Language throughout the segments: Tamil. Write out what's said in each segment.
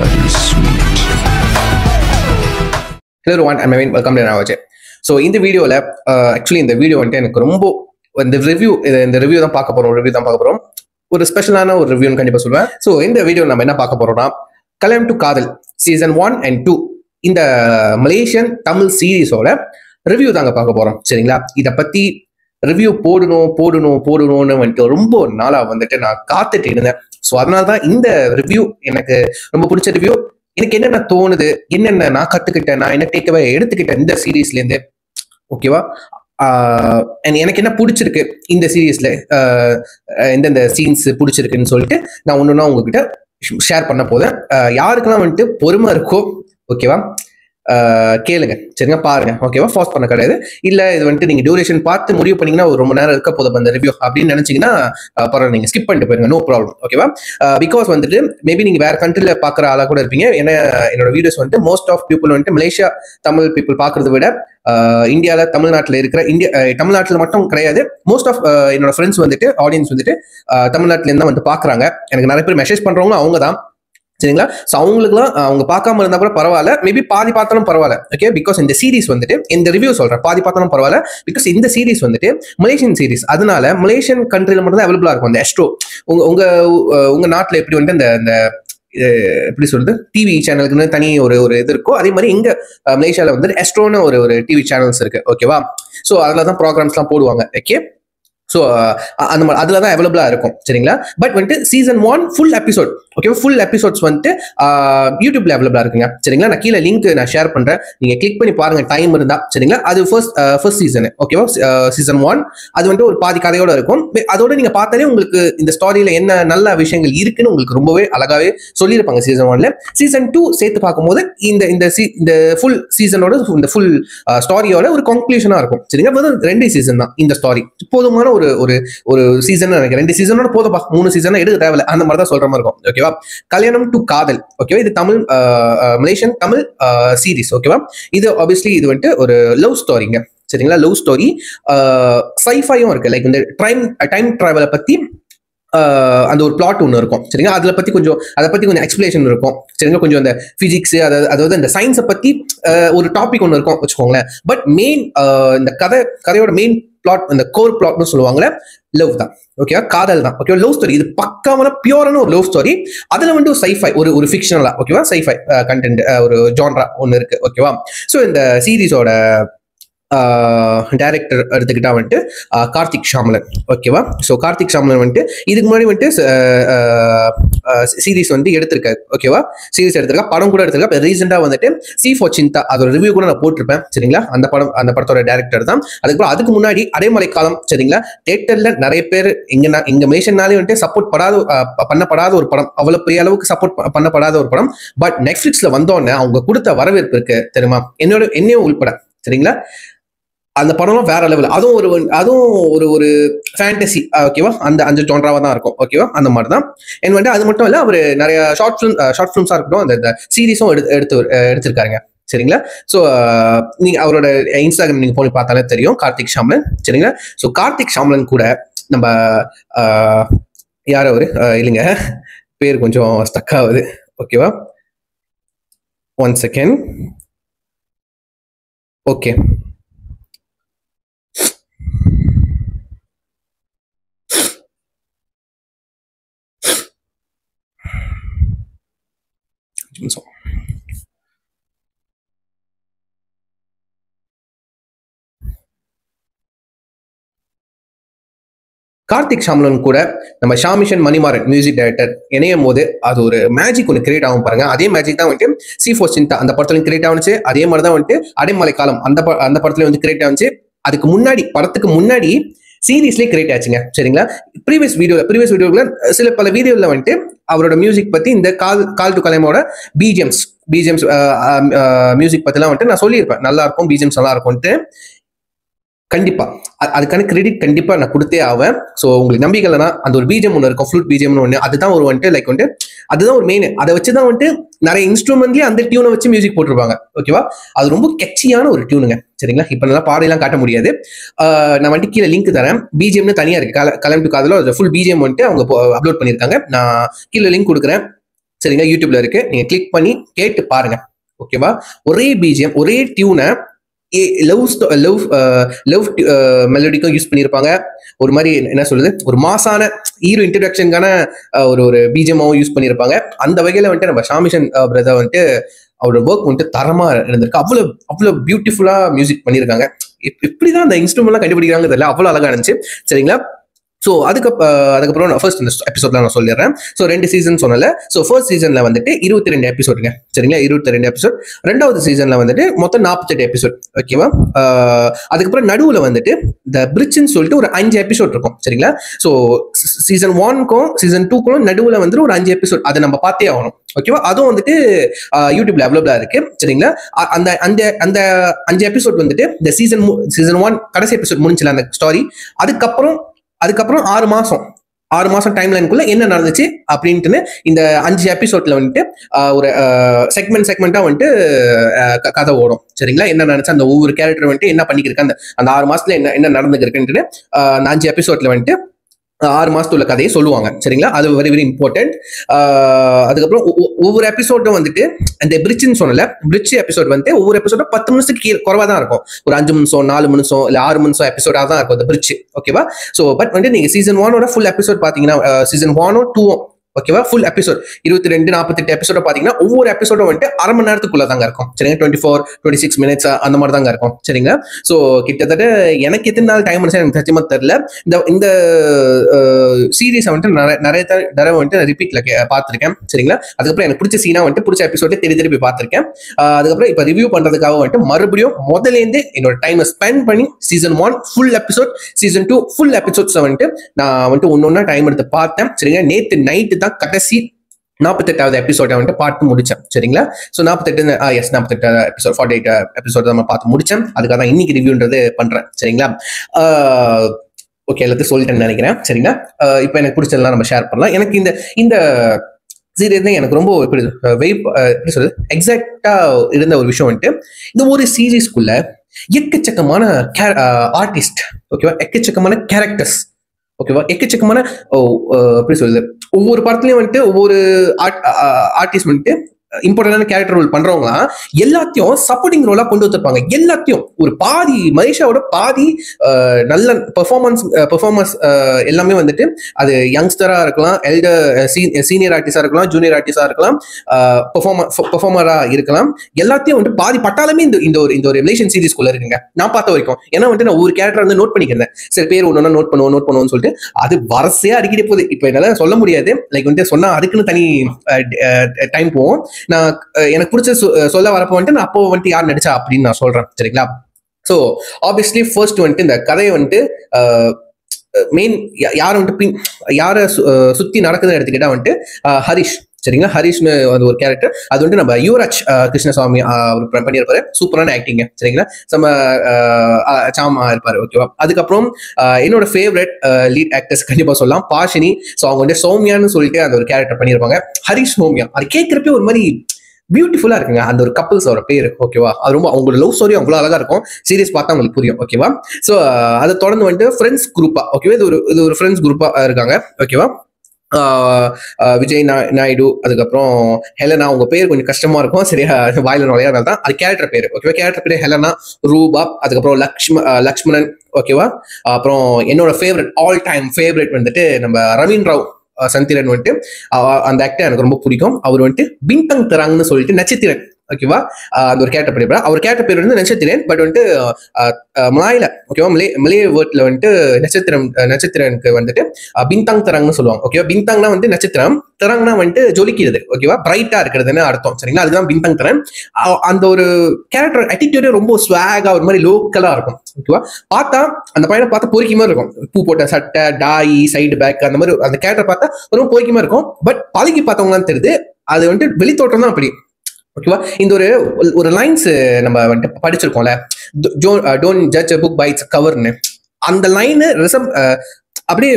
bloody sweet. Hello everyone, I'm Naveen. Welcome to Navaje. So in the video lab, actually in the video வந்து எனக்கு ரொம்ப இந்த ரிவ்யூ தான் பார்க்க போறோம். ஒரு ஸ்பெஷலான ஒரு ரிவ்யூன்னு கண்டிப்பா சொல்லுவேன். ஸோ இந்த வீடியோ நம்ம என்ன பார்க்க போறோம்னா கல்யாணம் டு காதல் சீசன் 1 and 2 இந்த மலேசியன் தமிழ் சீரீஸோட ரிவ்யூ தாங்க பார்க்க போறோம். சரிங்களா? இதை பத்தி ரிவ்யூ போடணும்னு வந்துட்டு ரொம்ப நாளா வந்துட்டு நான் காத்துட்டு இருந்தேன். ஸோ அதனால தான் இந்த ரிவ்யூ எனக்கு ரொம்ப பிடிச்ச ரிவ்யூ. எனக்கு என்னென்ன தோணுது, என்னென்ன நான் கத்துக்கிட்டேன், நான் என்ன டேக்அவே எடுத்துக்கிட்டேன் இந்த சீரீஸ்லேருந்து, ஓகேவா? எனக்கு என்ன பிடிச்சிருக்கு இந்த சீரீஸ்ல, எந்தெந்த சீன்ஸ் பிடிச்சிருக்குன்னு சொல்லிட்டு நான் ஒன்றுனா உங்ககிட்ட ஷேர் பண்ண போதேன். யாருக்கெல்லாம் வந்துட்டு பொறுமை இருக்கோ, ஓகேவா, கேளுங்க, சரிங்க, பாருங்க, ஓகேவா? ஃபாஸ்ட் பண்ண கிடையாது. இல்ல இது வந்துட்டு நீங்க டியூரேஷன் பார்த்து முடிவு பண்ணீங்கன்னா ஒரு ரொம்ப நேரம் இருக்க போதும் அந்த ரிவ்யூ அப்படின்னு நினைச்சீங்கன்னா பரவாயில்ல, நீங்க ஸ்கிப் பண்ணிட்டு போயிருங்க, நோ ப்ராப்ளம், ஓகேவா? பிகாஸ் வந்துட்டு மேபி நீங்க வேற கண்ட்ரில பாக்குற ஆளா கூட இருப்பீங்க. ஏன்னா என்னோட வீடியோஸ் வந்துட்டு மோஸ்ட் ஆஃப் பீப்புள் வந்துட்டு மலேசியா தமிழ் பீப்புள் பாக்குறத விட இந்தியாவில தமிழ்நாட்டில் இருக்கிற தமிழ்நாட்டில் மட்டும் கிடையாது, மோஸ்ட் ஆஃப் என்னோட ஃப்ரெண்ட்ஸ் வந்துட்டு ஆடியன்ஸ் வந்துட்டு தமிழ்நாட்டில இருந்தா வந்து பாக்குறாங்க. எனக்கு நிறைய பேர் மெசேஜ் பண்றவங்க அவங்க தான், சரிங்களா? ஸோ அவங்களுக்குலாம் அவங்க பார்க்காம இருந்தா கூட பரவாயில்ல, மேபி பாதி பார்த்தாலும் பரவாயில்ல, ஓகே? பிகாஸ் இந்த சீரீஸ் வந்துட்டு இந்த ரிவ்யூ சொல்றேன், பாதி பார்த்தாலும் பரவாயில்ல. பிகாஸ் இந்த சீரீஸ் வந்துட்டு மலேசியன் சீரீஸ், அதனால மலேசியன் கண்ட்ரில மட்டும் தான் அவைலபிளா இருக்கும் அந்த எஸ்ட்ரோ. உங்க நாட்டில் எப்படி வந்துட்டு இந்த எப்படி சொல்றது, டிவி சேனலுக்குன்னு தனி ஒரு இது இருக்கும். அதே மாதிரி இங்க மலேசியால வந்து எஸ்ட்ரோன்னு ஒரு டிவி சேனல்ஸ் இருக்கு, ஓகேவா? ஸோ அதில் தான் ப்ரோக்ராம்ஸ்லாம் போடுவாங்க, ஓகே? ஸோ அந்த மாதிரி அதில் தான் அவைலபிளா இருக்கும், சரிங்களா? பட் வந்துட்டு season 1 full episode, okay, full episodes வந்துட்டு யூடியூப்ல அவைலபிளா இருக்குங்க, சரிங்களா? நான் கீழே லிங்க் நான் ஷேர் பண்றேன், நீங்க கிளிக் பண்ணி பாருங்க டைம் இருந்தா, சரிங்களா? அது ஃபர்ஸ்ட் சீசன், ஓகேவா? சீசன் 1 அது வந்துட்டு ஒரு பாதி கதையோட இருக்கும். அதோட நீங்க பார்த்தாலே உங்களுக்கு இந்த ஸ்டோரியில என்ன நல்ல விஷயங்கள் இருக்குன்னு உங்களுக்கு ரொம்பவே அழகாவே சொல்லியிருப்பாங்க சீசன் 1ல. சீசன் 2 சேர்த்து பார்க்கும்போது இந்த ஃபுல் சீசனோட இந்த ஃபுல் ஸ்டோரியோட ஒரு கன்க்ளூஷனா இருக்கும், சரிங்களா? வெறும் 2 சீசன் தான் இந்த ஸ்டோரி, போதுமான ஒரு சீசன் நினைக்கிறேன். 2 சீசனோட போதும்பா, 3 சீசன் எடுக்க தேவையில்ல, அந்த மாதிரி தான் சொல்ற மாதிரி இருக்கும், ஓகேவா? கல்யாணம் டு காதல், ஓகேவா? இது தமிழ் மலேசியன் தமிழ் சீரீஸ், ஓகேவா? இது ஆப்வியஸ்லி இது வந்துட்டு ஒரு லவ் ஸ்டோரிங்க, சரிங்களா? லவ் ஸ்டோரி, சைஃபையும் இருக்கு. லைக் இந்த டைம் டிராவலை பத்தி அந்த ஒரு பிளாட் ஒன்று இருக்கும், சரிங்களா? அதை பத்தி கொஞ்சம் எக்ஸ்பிளேஷன் இருக்கும், சரிங்களா? கொஞ்சம் அந்த பிசிக்ஸ், அதாவது இந்த சயின்ஸை பத்தி ஒரு டாபிக் ஒன்று இருக்கும் வச்சுக்கோங்களேன். பட் மெயின் இந்த கதையோட மெயின் பிளாட், இந்த கோர் பிளாட்னு சொல்லுவாங்களே, லவ் தான், ஓகேவா? காதல் தான், ஓகேவா? லவ் ஸ்டோரி, இது பக்காவான பியூரான ஒரு லவ் ஸ்டோரி. அதுல வந்து ஒரு சைஃபை, ஒரு ஃபிக்ஷனலா, ஓகேவா, சைஃபை கண்டென்ட் ஒரு ஜான்ரா ஒன்று இருக்கு, ஓகேவா? ஸோ இந்த சீரீஸோட டைரக்டர் எடுத்துக்கிட்டா வந்துட்டு கார்த்திக் ஷாமலன், ஓகேவா? ஸோ கார்த்திக் ஷாமலன் வந்துட்டு இதுக்கு முன்னாடி வந்துட்டு சீரீஸ் வந்து எடுத்திருக்காரு, ஓகேவா? சீரீஸ் எடுத்திருக்கா, படம் கூட எடுத்திருக்கா. இப்போ ரீசெண்டாக வந்துட்டு சி ஃபார் சிந்தா, அதோட ரிவ்யூ கூட நான் போட்டிருப்பேன், சரிங்களா? அந்த படத்தோட டைரக்டர் தான். அதுக்கு முன்னாடி அடைமலை காலம், சரிங்களா? தியேட்டர்ல நிறைய பேர் இங்க மலேசியனாலே வந்துட்டு சப்போர்ட் பண்ணப்படாத ஒரு படம், அவ்வளவு பெரிய அளவுக்கு சப்போர்ட் பண்ணப்படாத ஒரு படம். பட் நெட்ஃபிளிக்ஸ்ல வந்தோடனே அவங்க கொடுத்த வரவேற்பு இருக்கு தெரியுமா, என்னையும் உள்பட, சரிங்களா? அந்த படம்லாம் வேற லெவல். அதுவும் ஒரு ஃபேண்டசி, ஓகேவா? அந்த ஜான்ராவா தான் இருக்கும், ஓகேவா? அந்த மாதிரி தான். என் வந்துட்டு அது மட்டும் இல்லை, அவர் நிறைய ஷார்ட் ஃபிலிம்ஸா இருக்கட்டும், அந்த சீரீஸும் எடுத்திருக்காருங்க, சரிங்களா? ஸோ நீங்க அவரோட இன்ஸ்டாகிராம் நீங்க போய் பார்த்தாலே தெரியும், கார்த்திக் ஷாமலன், சரிங்களா? ஸோ கார்த்திக் ஷாமலன் கூட நம்ம யார் அவரு, இல்லைங்க, பேர் கொஞ்சம் ஸ்டக் ஆகுது, ஓகேவா? 1 செகண்ட், ஓகே. கார்த்திக் ஷாமலன் கூட நம்ம ஷாமிஷன் மணிமாறன் மியூசிக் டைரக்டர் இணையும் போது அது ஒரு மேஜிக் ஒன்று கிரியேட் ஆகும் பாருங்க. அதே மேஜிக் தான் வந்துட்டு சி ஃபார் சிந்தா அந்த படத்துலையும் கிரியேட் ஆகுச்சு. அதே மாதிரி தான் வந்துட்டு அடைமலை காலம் அந்த படத்துலையும் வந்து கிரியேட் ஆகுச்சு. அதுக்கு முன்னாடி படத்துக்கு முன்னாடி சீரீஸ்லேயே கிரியேட் ஆச்சுங்க, சரிங்களா? ப்ரீவியஸ் வீடியோவில் பல வீடியோவில் வந்துட்டு அவரோட மியூசிக் பத்தி, இந்த கால் டு கலைமோட பிஜிஎம்ஸ் மியூசிக் பத்திலாம் வந்துட்டு நான் சொல்லியிருப்பேன், நல்லா இருக்கும், பிஜிஎம்ஸ் நல்லா இருக்கும்ட்டு. கண்டிப்பா அதுக்கான கிரெடிட் கண்டிப்பா நான் கொடுத்தே ஆவேன். ஸோ உங்களுக்கு நம்பிக்கை இல்லைன்னா அந்த ஒரு பிஜிஎம் ஒன்று இருக்கும், ஃப்ளூட் பிஜிஎம்னு ஒன்று, அதுதான் ஒரு வந்துட்டு லைக் வந்துட்டு அதுதான் ஒரு மெயின். அதை வச்சுதான் வந்துட்டு நிறைய இன்ஸ்ட்ருமெண்ட்லயே அந்த டியூனை வச்சு மியூசிக் போட்டிருப்பாங்க, ஓகேவா? அது ரொம்ப கெச்சியான ஒரு டியூனுங்க, சரிங்களா? இப்போ நல்லா பாடையெல்லாம் காட்ட முடியாது. நான் வந்துட்டு கீழே லிங்க் தரேன், பிஜிஎம்னு தனியா இருக்கு, கல்யாணம் டு காதலோ ஃபுல் பிஜிஎம் வந்துட்டு அவங்க அப்லோட் பண்ணியிருக்காங்க. நான் கீழே லிங்க் கொடுக்குறேன், சரிங்களா, யூடியூப்ல இருக்கு, நீங்க கிளிக் பண்ணி கேட்டு பாருங்க. ஓகேவா? ஒரே பிஜிஎம், ஒரே டியூனை லவ் லவ் மெலடிக்கும் யூஸ் பண்ணியிருப்பாங்க. ஒரு மாதிரி என்ன சொல்றது, ஒரு மாசான ஹீரோ இன்ட்ரடக்ஷனுக்கான ஒரு பிஜிஎம்மாவும் யூஸ் பண்ணியிருப்பாங்க. அந்த வகையில வந்துட்டு நம்ம ஷாமிஷன் பிரதர் வந்துட்டு அவரோட ஒர்க் வந்துட்டு தரமா இருந்திருக்கு. அவ்வளவு அவ்வளவு பியூட்டிஃபுல்லா மியூசிக் பண்ணியிருக்காங்க. இப்படிதான் அந்த இன்ஸ்ட்ருமெண்ட்லாம் கண்டுபிடிக்கிறாங்க தெரியல, அவ்வளவு அழகா இருந்துச்சு. சரிங்களா? ஸோ அதுக்கப்புறம் ஃபர்ஸ்ட் இந்த எபிசோட்ல நான் சொல்லிடுறேன். ஸோ 2 சீசன் சொன்னல. ஸோ ஃபர்ஸ்ட் சீசன்ல வந்துட்டு 22 எபிசோடுங்க. சரிங்களா, 22 எபிசோட். 2வது சீசன்ல வந்துட்டு மொத்தம் 48 எபிசோட். ஓகேவா? அதுக்கப்புறம் நடுவில் வந்துட்டு த பிரிட்ஜ்னு சொல்லிட்டு ஒரு 5 எபிசோட் இருக்கும். சரிங்களா? ஸோ சீசன் 1க்கும் சீசன் 2க்கும் நடுவில் வந்துட்டு ஒரு 5 எபிசோட், அதை நம்ம பார்த்தே ஆகணும். ஓகேவா? அதுவும் வந்துட்டு யூடியூப்ல அவைலபிளா இருக்கு. சரிங்களா? அந்த அந்த அந்த 5 எபிசோட் வந்துட்டு இந்த சீசன் 1 கடைசி எபிசோட் முடிஞ்சல அந்த ஸ்டோரி. அதுக்கப்புறம் 6 மாசம் டைம் லைனுக்குள்ள என்ன நடந்துச்சு அப்படின்ட்டு இந்த 5 எபிசோட்ல வந்துட்டு ஒரு செக்மெண்டா வந்துட்டு கதை ஓடும். சரிங்களா? என்ன நடந்துச்சு, அந்த ஒவ்வொரு கேரக்டர் வந்துட்டு என்ன பண்ணிக்கிருக்கு, அந்த 6 மாசத்துல என்ன நடந்துருக்குன்ட்டு அந்த 5 எபிசோட்ல வந்துட்டு 6 மாசத்துல கதையை சொல்லுவாங்க. சரிங்களா? அது வெரி வெரி இம்பார்ட்டன்ட். அதுக்கப்புறம் ஒவ்வொரு எபிசோடும் வந்துட்டு அந்த பிரிட்ஜ்னு சொன்னல, பிரிட்ஜ் எபிசோட் வந்து ஒவ்வொரு எபிசோடும் 10 நிமிஷத்துக்கு குறைவா தான் இருக்கும். ஒரு 5 நிமிஷம் 4 நிமிஷம் இல்ல 6 நிமிஷம் எபிசோடா தான் இருக்கும் அந்த பிரிட்ஜ். ஓகேவா? ஸோ பட் வந்து நீங்க சீசன் 1ஓட ஃபுல் எபிசோட் பாத்தீங்கன்னா, சீசன் 1 2 ஓகேவா, ஃபுல் எபிசோட் 22 48 எபிசோட பாத்தீங்கன்னா ஒவ்வொரு எபிசோடும் வந்துட்டு அரை மணி நேரத்துக்குள்ள தாங்க இருக்கும். சரிங்க, 24-26 மினிட்ஸ் அந்த மாதிரி தாங்க இருக்கும். சரிங்களா? ஸோ கிட்டத்தட்ட எனக்கு எத்தனை நாள் டைம் எனக்கு சத்தியமா தெரியல. இந்த சீரீஸ் வந்துட்டு நிறைய தடவை வந்துட்டு ரிப்பீட்ல பார்த்துருக்கேன். சரிங்களா? அதுக்கப்புறம் எனக்கு பிடிச்ச சீனா வந்துட்டு பிடிச்ச எபிசோட திருப்பி பார்த்திருக்கேன். அதுக்கப்புறம் இப்ப ரிவ்யூ பண்றதுக்காக வந்துட்டு மறுபடியும் முதலேருந்து என்னோட டைமை ஸ்பெண்ட் பண்ணி season 1 full episode, season 2 full episodes வந்துட்டு நான் வந்துட்டு ஒன்னொன்னா டைம் எடுத்து பார்த்தேன். சரிங்களா? நேத்து நைட்டு தான் கடைசி 48வது எபிசோட வந்துட்டு பார்த்து முடிச்சேன். சரிங்களா? ஸோ 48 எபிசோட் 48 எபிசோட் தான் பார்த்து முடிச்சேன். அதுக்காக தான் இன்னைக்கு ரிவ்யூன்றது பண்றேன். சரிங்களா? ஓகே, எல்லாத்தையும் சொல்லிட்டேன்னு நினைக்கிறேன். சரிங்களா? இப்போ எனக்கு பிடிச்சதெல்லாம் நம்ம ஷேர் பண்ணலாம். எனக்கு இந்த சீரியஸ் தான் எனக்கு ரொம்ப எப்படி சொல்றது, எக்ஸாக்டா இருந்த ஒரு விஷயம் வந்துட்டு, இந்த ஒரு சீரீஸ்க்குள்ள எக்கச்சக்கமான ஆர்டிஸ்ட், ஓகேவா, எக்கச்சக்கமான கேரக்டர்ஸ், ஓகேவா, எக்கச்சக்கமான எப்படி சொல்றது, ஒவ்வொரு படத்துலயும் வந்துட்டு ஒவ்வொரு ஆர்டிஸ்ட் வந்துட்டு இம்பார்ட்டன்டான கேரக்டர் ரோல் பண்றவங்க எல்லாத்தையும் சப்போர்ட்டிங் ரோலா கொண்டு வந்திருப்பாங்க. எல்லாத்தையும் ஒரு பாதி மனிஷாவோட பாதி நல்ல பெர்ஃபார்மன்ஸ் எல்லாமே வந்துட்டு அது யங்ஸ்டரா இருக்கலாம், சீனியர் ஆர்டிஸ்டா இருக்கலாம், ஜூனியர் ஆர்டிஸ்டா இருக்கலாம், பெர்ஃபார்மரா இருக்கலாம். எல்லாத்தையும் வந்துட்டு பாதி பட்டாலுமே இந்த ஒரு ரிலேஷன் சீரிஸ்குள்ள இருக்குங்க நான் பார்த்த வரைக்கும். ஏன்னா வந்துட்டு நான் ஒரு கேரக்டர் வந்து நோட் பண்ணிக்கிறேன், சில பேர் ஒன்னொன்னா நோட் பண்ணுவோம்னு சொல்லிட்டு அது வரிசையா அடிக்கிட்டே போகுது. இப்போ என்னால சொல்ல முடியாது, லைக் வந்துட்டு சொன்னா அதுக்குன்னு தனி டைம் போகும். நான் எனக்கு பிடிச்ச சொல்ல வரப்போ வந்துட்டு நான் அப்போ வந்துட்டு யார் நடிச்சா அப்படின்னு நான் சொல்றேன். சரிங்களா? ஸோ ஆப்வியஸ்லி ஃபர்ஸ்ட் வந்துட்டு இந்த கதையை வந்துட்டு மெயின் யாரை வந்துட்டு யாரை சுத்தி நடக்குதுன்னு எடுத்துக்கிட்டா வந்துட்டு ஹரிஷ். சரிங்களா? ஹரிஷ்னு அந்த ஒரு கேரக்டர், அது வந்துட்டு நம்ம யுவராஜ் கிருஷ்ணசாமி அவர் பண்ணியிருப்பாரு. சூப்பரான ஆக்டிங். சரிங்களா? நம்ம சாமா இருப்பாரு. ஓகேவா? அதுக்கப்புறம் என்னோட ஃபேவரட் லீட் ஆக்டர்ஸ் கண்டிப்பா சொல்லலாம், பாஷினி. ஸோ அவங்க வந்துட்டு சௌமியான்னு சொல்லிட்டு அந்த ஒரு கேரக்டர் பண்ணியிருப்பாங்க. ஹரிஷ் சௌமியா, அது கேட்கறப்ப ஒரு மாதிரி பியூட்டிஃபுல்லா இருக்குங்க அந்த ஒரு கப்பிள்ஸோட பேரு. ஓகேவா? அது ரொம்ப அவங்களோட லவ் ஸ்டோரி அவ்வளோ அழகா இருக்கும். சீரியஸ் பார்த்தா உங்களுக்கு புரியும். ஓகேவா? ஸோ அதை தொடர்ந்து வந்துட்டு ஃப்ரெண்ட்ஸ் குரூப்பா, ஓகேவா, இது ஒரு ஃப்ரெண்ட்ஸ் குரூப்பா இருக்காங்க. ஓகேவா? விஜய் நாயுடு, அதுக்கப்புறம் ஹெலனா. உங்க பேர் கொஞ்சம் கஷ்டமா இருக்கும், சரியா, வாயில நுழையாதனால தான். அது கேரக்டர் பேரு. ஓகேவா? கேரக்டர் பேரு ஹெலனா, ரூபா, அதுக்கப்புறம் லக்ஷ்மணன். ஓகேவா? அப்புறம் என்னோட ஃபேவரட், ஆல் டைம் ஃபேவரட் வந்துட்டு நம்ம ரவீன் ராவ் சந்திரன் வந்துட்டு அந்த ஆக்டர் எனக்கு ரொம்ப பிடிக்கும். அவர் வந்துட்டு பின்தங் தராங்னு சொல்லிட்டு நட்சத்திரன். ஓகேவா? அந்த ஒரு கேரக்டர் பண்ணிருப்பாரு. அவர் கேரக்டர் பேர் வந்து நட்சத்திரன், பட் வந்துட்டு மலாயில, ஓகேவா, மலே வேர்ட்ல வந்துட்டு நட்சத்திரனுக்கு வந்துட்டு பின்தங் தராங்னு சொல்லுவாங்க. ஓகேவா? பின்தங்னா வந்து நட்சத்திரம், தராங்னா வந்துட்டு ஜொலிக்கிறது. ஓகேவா? பிரைட்டா இருக்கிறதுன்னு அர்த்தம். சரிங்களா? அதுதான் பின்தங் தரன். அந்த ஒரு கேரக்டர் ஆட்டிடியூடே ரொம்ப ஸ்வாகா ஒரு மாதிரி லோக்கலா இருக்கும். ஓகேவா? பார்த்தா அந்த பையனை பார்த்தா பொறுக்கி மாதிரி இருக்கும், பூ போட்ட சட்டை, டாய், சைடு பேக், அந்த மாதிரி அந்த கேரக்டர் பார்த்தா ரொம்ப பொறுக்கி மாதிரி இருக்கும். பட் பழகி பார்த்தவங்களான்னு தெரியுது, அது வந்துட்டு வெளித்தோட்டம் தான் அப்படி. ஓகேவா? இந்த ஒரு லைன்ஸ் நம்ம வந்துட்டு படிச்சிருக்கோம்ல, don't judge a book by its coverன்னு. அந்த லைன் அப்படியே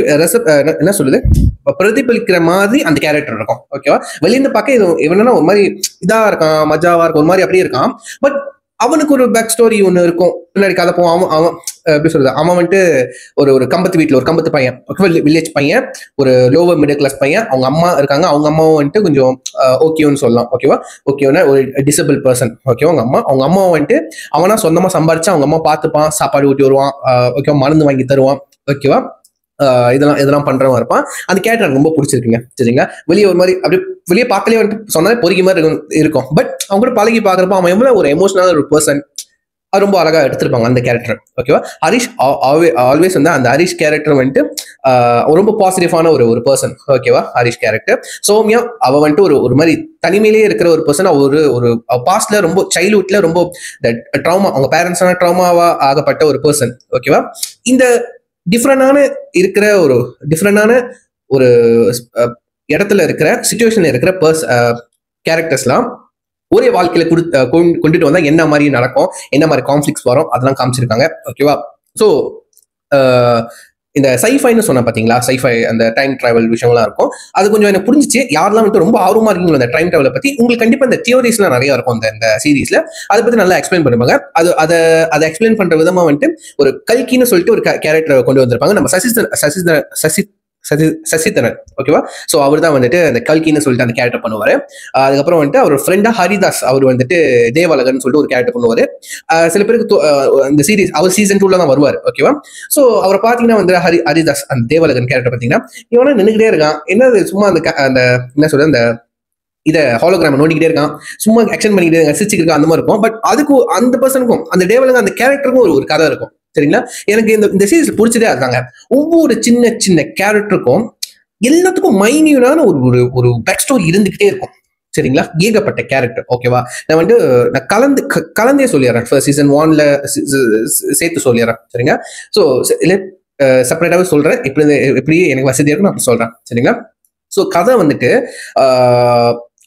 என்ன சொல்லுது, பிரதிபலிக்கிற மாதிரி அந்த கேரக்டர் இருக்கும். ஓகேவா? வெளியிருந்து பார்க்க இது இவனா ஒரு மாதிரி இதா இருக்கான், மஜாவா இருக்கும், ஒரு மாதிரி அப்படியே இருக்கான். பட் அவனுக்கு ஒரு பேக் ஸ்டோரி ஒன்று இருக்கும், பின்னாடி கதை போவான். அவன் அவன் எப்படி சொல்றது, அவன் வந்துட்டு ஒரு கம்பத்து வீட்டில் ஒரு கம்பத்து பையன், வில்லேஜ் பையன், ஒரு லோவர் மிடில் கிளாஸ் பையன். அவங்க அம்மா இருக்காங்க, அவங்க அம்மாவும் வந்துட்டு கொஞ்சம் ஓகேன்னு சொல்லலாம். ஓகேவா, ஓகேவா, ஒரு டிசபிள் பர்சன். ஓகேவா, அவங்க அம்மாவை வந்துட்டு அவனா சொந்தமா சம்பாரிச்சு அவங்க அம்மா பார்த்துப்பான், சாப்பாடு ஊட்டி வருவான், ஓகேவா, மருந்து வாங்கி தருவான். ஓகேவா, இதெல்லாம் பண்றவன் இருப்பான். அந்த கேரக்டர் எனக்கு ரொம்ப பிடிச்சிருக்குங்க. சரிங்களா, வெளியே ஒரு மாதிரி அப்படியே வெளியே பார்க்கலே வந்துட்டு சொன்னாலே பொறுக்கி மாதிரி இருக்கும். பட் அவங்க கூட பழகி பாக்குறப்ப அவன் எவ்வளவு ஒரு எமோஷனல் ஒரு பர்சன், அது ரொம்ப அழகா எடுத்திருப்பாங்க அந்த கேரக்டர். ஓகேவா, ஹரிஷ் ஆல்வேஸ் வந்து அந்த ஹரிஷ் கேரக்டர் வந்துட்டு ரொம்ப பாசிட்டிவான ஒரு பர்சன். ஓகேவா, ஹரிஷ் கேரக்டர். சௌமியா அவ வந்துட்டு ஒரு மாதிரி தனிமையிலேயே இருக்கிற ஒரு பர்சன். ஒரு பாஸ்ட்ல ரொம்ப சைல்ட்ஹுட்ல ரொம்ப ட்ராமா, அவங்க பேரண்ட்ஸான ட்ராமாவா ஆகப்பட்ட ஒரு பர்சன். ஓகேவா, இந்த டிஃப்ரெண்டான ஒரு இடத்துல இருக்கிற சிச்சுவேஷன்ல இருக்கிற கேரக்டர்ஸ்லாம் ஒரே வாழ்க்கையில கொண்டுட்டு வந்தா என்ன மாதிரி நடக்கும், என்ன மாதிரி கான்ஃபிளிக்ஸ் வரும், அதெல்லாம் காமிச்சிருக்காங்க. ஓகேவா, ஸோ இந்த சைஃபைன்னு சொன்ன பாத்தீங்களா, சைஃபை அந்த டைம் டிராவல் விஷயம்லாம் இருக்கும். அது கொஞ்சம் எனக்கு புரிஞ்சிச்சு. யாரெல்லாம் வந்து ரொம்ப ஆர்வமா இருக்கீங்களோ அந்த டைம் டிராவலை பத்தி, உங்களுக்கு கண்டிப்பா இந்த தியோரிஸ்லாம் நிறைய இருக்கும் இந்த சீரீஸ்ல. அதை பத்தி நல்லா எக்ஸ்பிளைன் பண்ணுவாங்க. அதை எக்ஸ்பிளைன் பண்ற விதமா வந்துட்டு ஒரு கல்கின்னு சொல்லிட்டு ஒரு கேரக்டர் கொண்டு வந்திருப்பாங்க. நம்ம சசிதரன். ஓகேவா, ஸோ அவர் தான் வந்துட்டு அந்த கல்கின்னு சொல்லிட்டு அந்த கேரக்டர் பண்ணுவாரு. அதுக்கப்புறம் வந்துட்டு அவர் ஃப்ரெண்டா ஹரிதாஸ், அவர் வந்துட்டு தேவலகன் சொல்லிட்டு ஒரு கேரக்டர் பண்ணுவாரு. சில பேருக்கு இந்த சீரீஸ் அவர் சீசன் 2ல தான் வருவார். ஓகேவா, ஸோ அவரை பாத்தீங்கன்னா வந்து ஹரிதாஸ் அந்த தேவலகன் கேரக்டர் பாத்தீங்கன்னா இவனா நின்றுகிட்டே இருக்கான். என்னது சும்மா அந்த என்ன சொல்றது, அந்த இதை ஹாலோகிராம் நோண்டிக்கிட்டே இருக்கான், சும்மா ஆக்ஷன் பண்ணிக்கிட்டு ரசிச்சுக்கிட்டு அந்த மாதிரி இருக்கும். பட் அதுக்கும் அந்த பர்சனுக்கும் அந்த தேவலகன் அந்த கேரக்டருக்கும் ஒரு கதை இருக்கும். சரிங்களா, எனக்கு இந்த சீரீஸ் பிடிச்சதே அதுதாங்க. ஒவ்வொரு சின்ன சின்ன கேரக்டருக்கும் எல்லாத்துக்கும் மைன்யூட்டான ஒரு பேக் ஸ்டோரி இருந்துகிட்டே இருக்கும். சரிங்களா, ஏகப்பட்ட கேரக்டர். ஓகேவா, நான் கலந்தே சொல்லிடுறேன். சீசன் 1ல சேர்த்து சொல்லிடுறேன். சரிங்களா, ஸோ செப்பரேட்டாவே சொல்றேன். எப்படி எனக்கு வசதியாக இருக்கும் நான் சொல்றேன். சரிங்களா, ஸோ கதை வந்துட்டு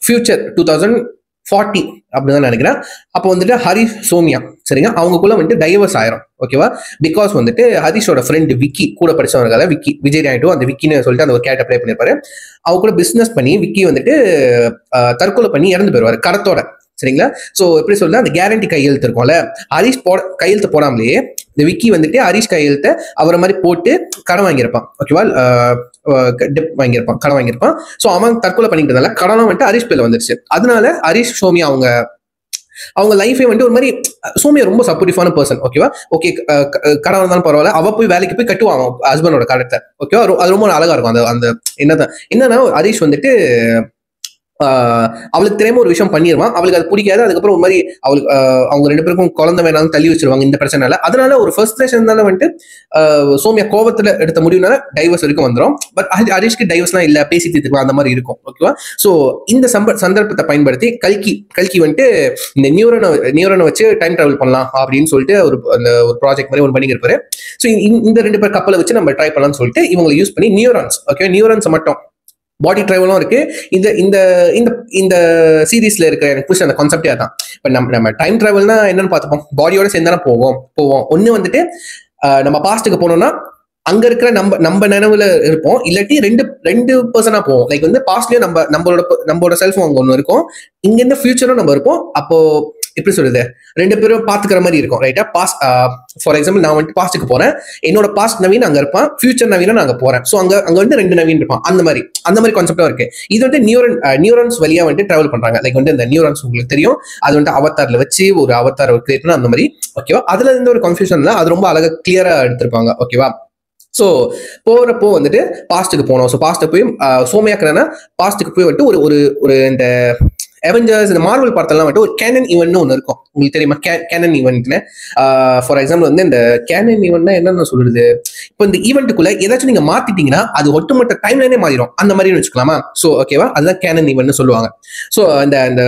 ஃபியூச்சர் 2040 அப்படிதான் நினைக்கிறேன். அப்போ வந்துட்டு ஹரிஷ் சோமியா, சரிங்க, அவங்களுக்குள்ள வந்துட்டு டைவர்ஸ் ஆயிரும். ஓகேவா, பிகாஸ் வந்துட்டு ஹரிஷோட ஃப்ரெண்ட் விக்கி, கூட படிச்சவங்க விக்கி, விஜய் நாயுடு அந்த விக்கின்னு சொல்லிட்டு அந்த ஒரு கேரக்டர் ப்ளே பண்ணிருப்பாரு. அவங்க கூட பிசினஸ் பண்ணி விக்கி வந்துட்டு தற்கொலை பண்ணி இறந்து போயிருவாரு கடத்தோட. சரிங்களா, ஸோ எப்படி சொல்ல, அந்த கேரண்டி கையெழுத்து இருக்கும்ல, ஹரிஷ் கையெழுத்து போடாமலேயே இந்த விக்கி வந்துட்டு ஹரிஷ் கையெழுத்தை அவரை மாதிரி போட்டு கடன் வாங்கியிருப்பான். ஓகேவா, கடன் வாங்கியிருப்பான். ஸோ அவன் தற்கொலை பண்ணிக்கிறதுனால கடனும் வந்துட்டு ஹரிஷ் பேர்ல வந்துருச்சு. அதனால ஹரிஷ் சோமியா அவங்க லைஃபே வந்துட்டு ஒரு மாதிரி, சோமியா ரொம்ப சப்போர்ட்டிவான பர்சன். ஓகேவா, ஓகே, கடன் வந்தாலும் பரவாயில்ல, அவ போய் வேலைக்கு போய் கட்டுவாங்க ஹஸ்பண்டோட கடத்தை. ஓகேவா, அது ரொம்ப அழகா இருக்கும். அந்த என்னன்னா ஹரிஷ் வந்துட்டு அவளுக்கு தெரியாம ஒரு விஷயம் பண்ணிடுவான், அவளுக்கு அது பிடிக்காது. அதுக்கப்புறம் ஒரு மாதிரி அவளுக்கு அவங்க ரெண்டு பேருக்கும் குழந்தை வேணாலும் தள்ளி வச்சிருவாங்க இந்த பிரச்சனை. அதனால ஒரு ஃபர்ஸ்ட்ரேஷன் தானே வந்துட்டு சோமியா கோவத்துல எடுத்த முடிவுனால டைவர்ஸ் வரைக்கும் வந்துடும். பட் ஹரிஷ்க்கு டைவர்ஸ்லாம் இல்ல, பேசி தீர்த்துக்கலாம் அந்த மாதிரி இருக்கும். ஓகேவா, ஸோ இந்த சந்தர்ப்பத்தை பயன்படுத்தி கல்கி வந்துட்டு இந்த நியூரனை வச்சு டைம் டிராவல் பண்ணலாம் அப்படின்னு சொல்லிட்டு ஒரு ப்ராஜெக்ட் மாதிரி ஒன்று பண்ணியிருப்பாரு. ஸோ இந்த ரெண்டு பேர் கப்பலை வச்சு நம்ம ட்ரை பண்ணலாம்னு சொல்லிட்டு இவங்களை யூஸ் பண்ணி நியூரான்ஸ், ஓகே, நியூரான்ஸ் மட்டும் பாடி டிராவலும் இருக்கு. இந்த சீரீஸ்ல இருக்கிற எனக்கு பிடிச்ச அந்த கான்செப்டே தான். இப்ப நம்ம டைம் டிராவல்னா என்னன்னு பார்த்துப்போம், பாடியோட சேர்ந்து தானே போவோம். ஒண்ணு வந்துட்டு நம்ம பாஸ்ட்டுக்கு போனோம்னா அங்க இருக்கிற நம்ம நினைவுல இருப்போம், இல்லாட்டி ரெண்டு பர்சனா போவோம். லைக் வந்து பாஸ்ட்லயும் நம்மளோட செல்ஃபோன் அங்க ஒண்ணு இருக்கும், இங்க இருந்து ஃபியூச்சரும் நம்ம இருப்போம். அப்போ எப்படி சொல்றது, ரெண்டு பேரும் பாத்துக்கிற மாதிரி இருக்கும். ரைட்டா, ஃபார் எக்ஸாம்பிள் நான் வந்துட்டு பாஸ்ட்டுக்கு போறேன், என்னோட பாஸ்ட் நவீன் அங்க இருப்பான், ஃபியூச்சர் நவீன நான் அங்க போறேன். ஸோ அங்க வந்து ரெண்டு நவீன் இருப்பான். அந்த மாதிரி கான்செப்டா இருக்கு. இது வந்து நியூரான்ஸ் வழியா வந்துட்டு டிராவல் பண்றாங்க. லைக் வந்து இந்த நியூரான்ஸ் உங்களுக்கு தெரியும், அது வந்துட்டு அவதார்ல வச்சு ஒரு அவதார் கிரியேட் பண்ண அந்த மாதிரி. ஓகேவா, அதுல இருந்து ஒரு கன்ஃபியூஷன் தான், அது ரொம்ப அழகா கிளியரா எடுத்திருப்பாங்க. ஓகேவா, ஸோ போறப்போ வந்துட்டு பாஸ்ட்டுக்கு போனோம். ஸோ பாஸ்ட்டை போய் சோமியாக்குறேன்னா பாஸ்ட்டுக்கு போய் வந்துட்டு ஒரு இந்த அவெஞ்சர்ஸ், இந்த மார்வல் படத்தெல்லாம் வந்துட்டு ஒரு கேனன் ஈவென்ட்னு ஒன்று இருக்கும். உங்களுக்கு தெரியுமா கேனன் ஈவெண்ட்னு? ஃபார் எக்ஸாம்பிள் வந்து இந்த கேனன் ஈவெண்ட்னா என்னன்னு சொல்றது, இப்போ இந்த ஈவெண்ட்டுக்குள்ள ஏதாச்சும் நீங்க மாத்திட்டீங்கன்னா அது ஒட்டுமொத்த டைம் லைனே மாறிடும், அந்த மாதிரி வச்சுக்கலாமா? ஸோ ஓகேவா, அதுதான் கேனன் ஈவெண்ட்னு சொல்லுவாங்க. ஸோ இந்த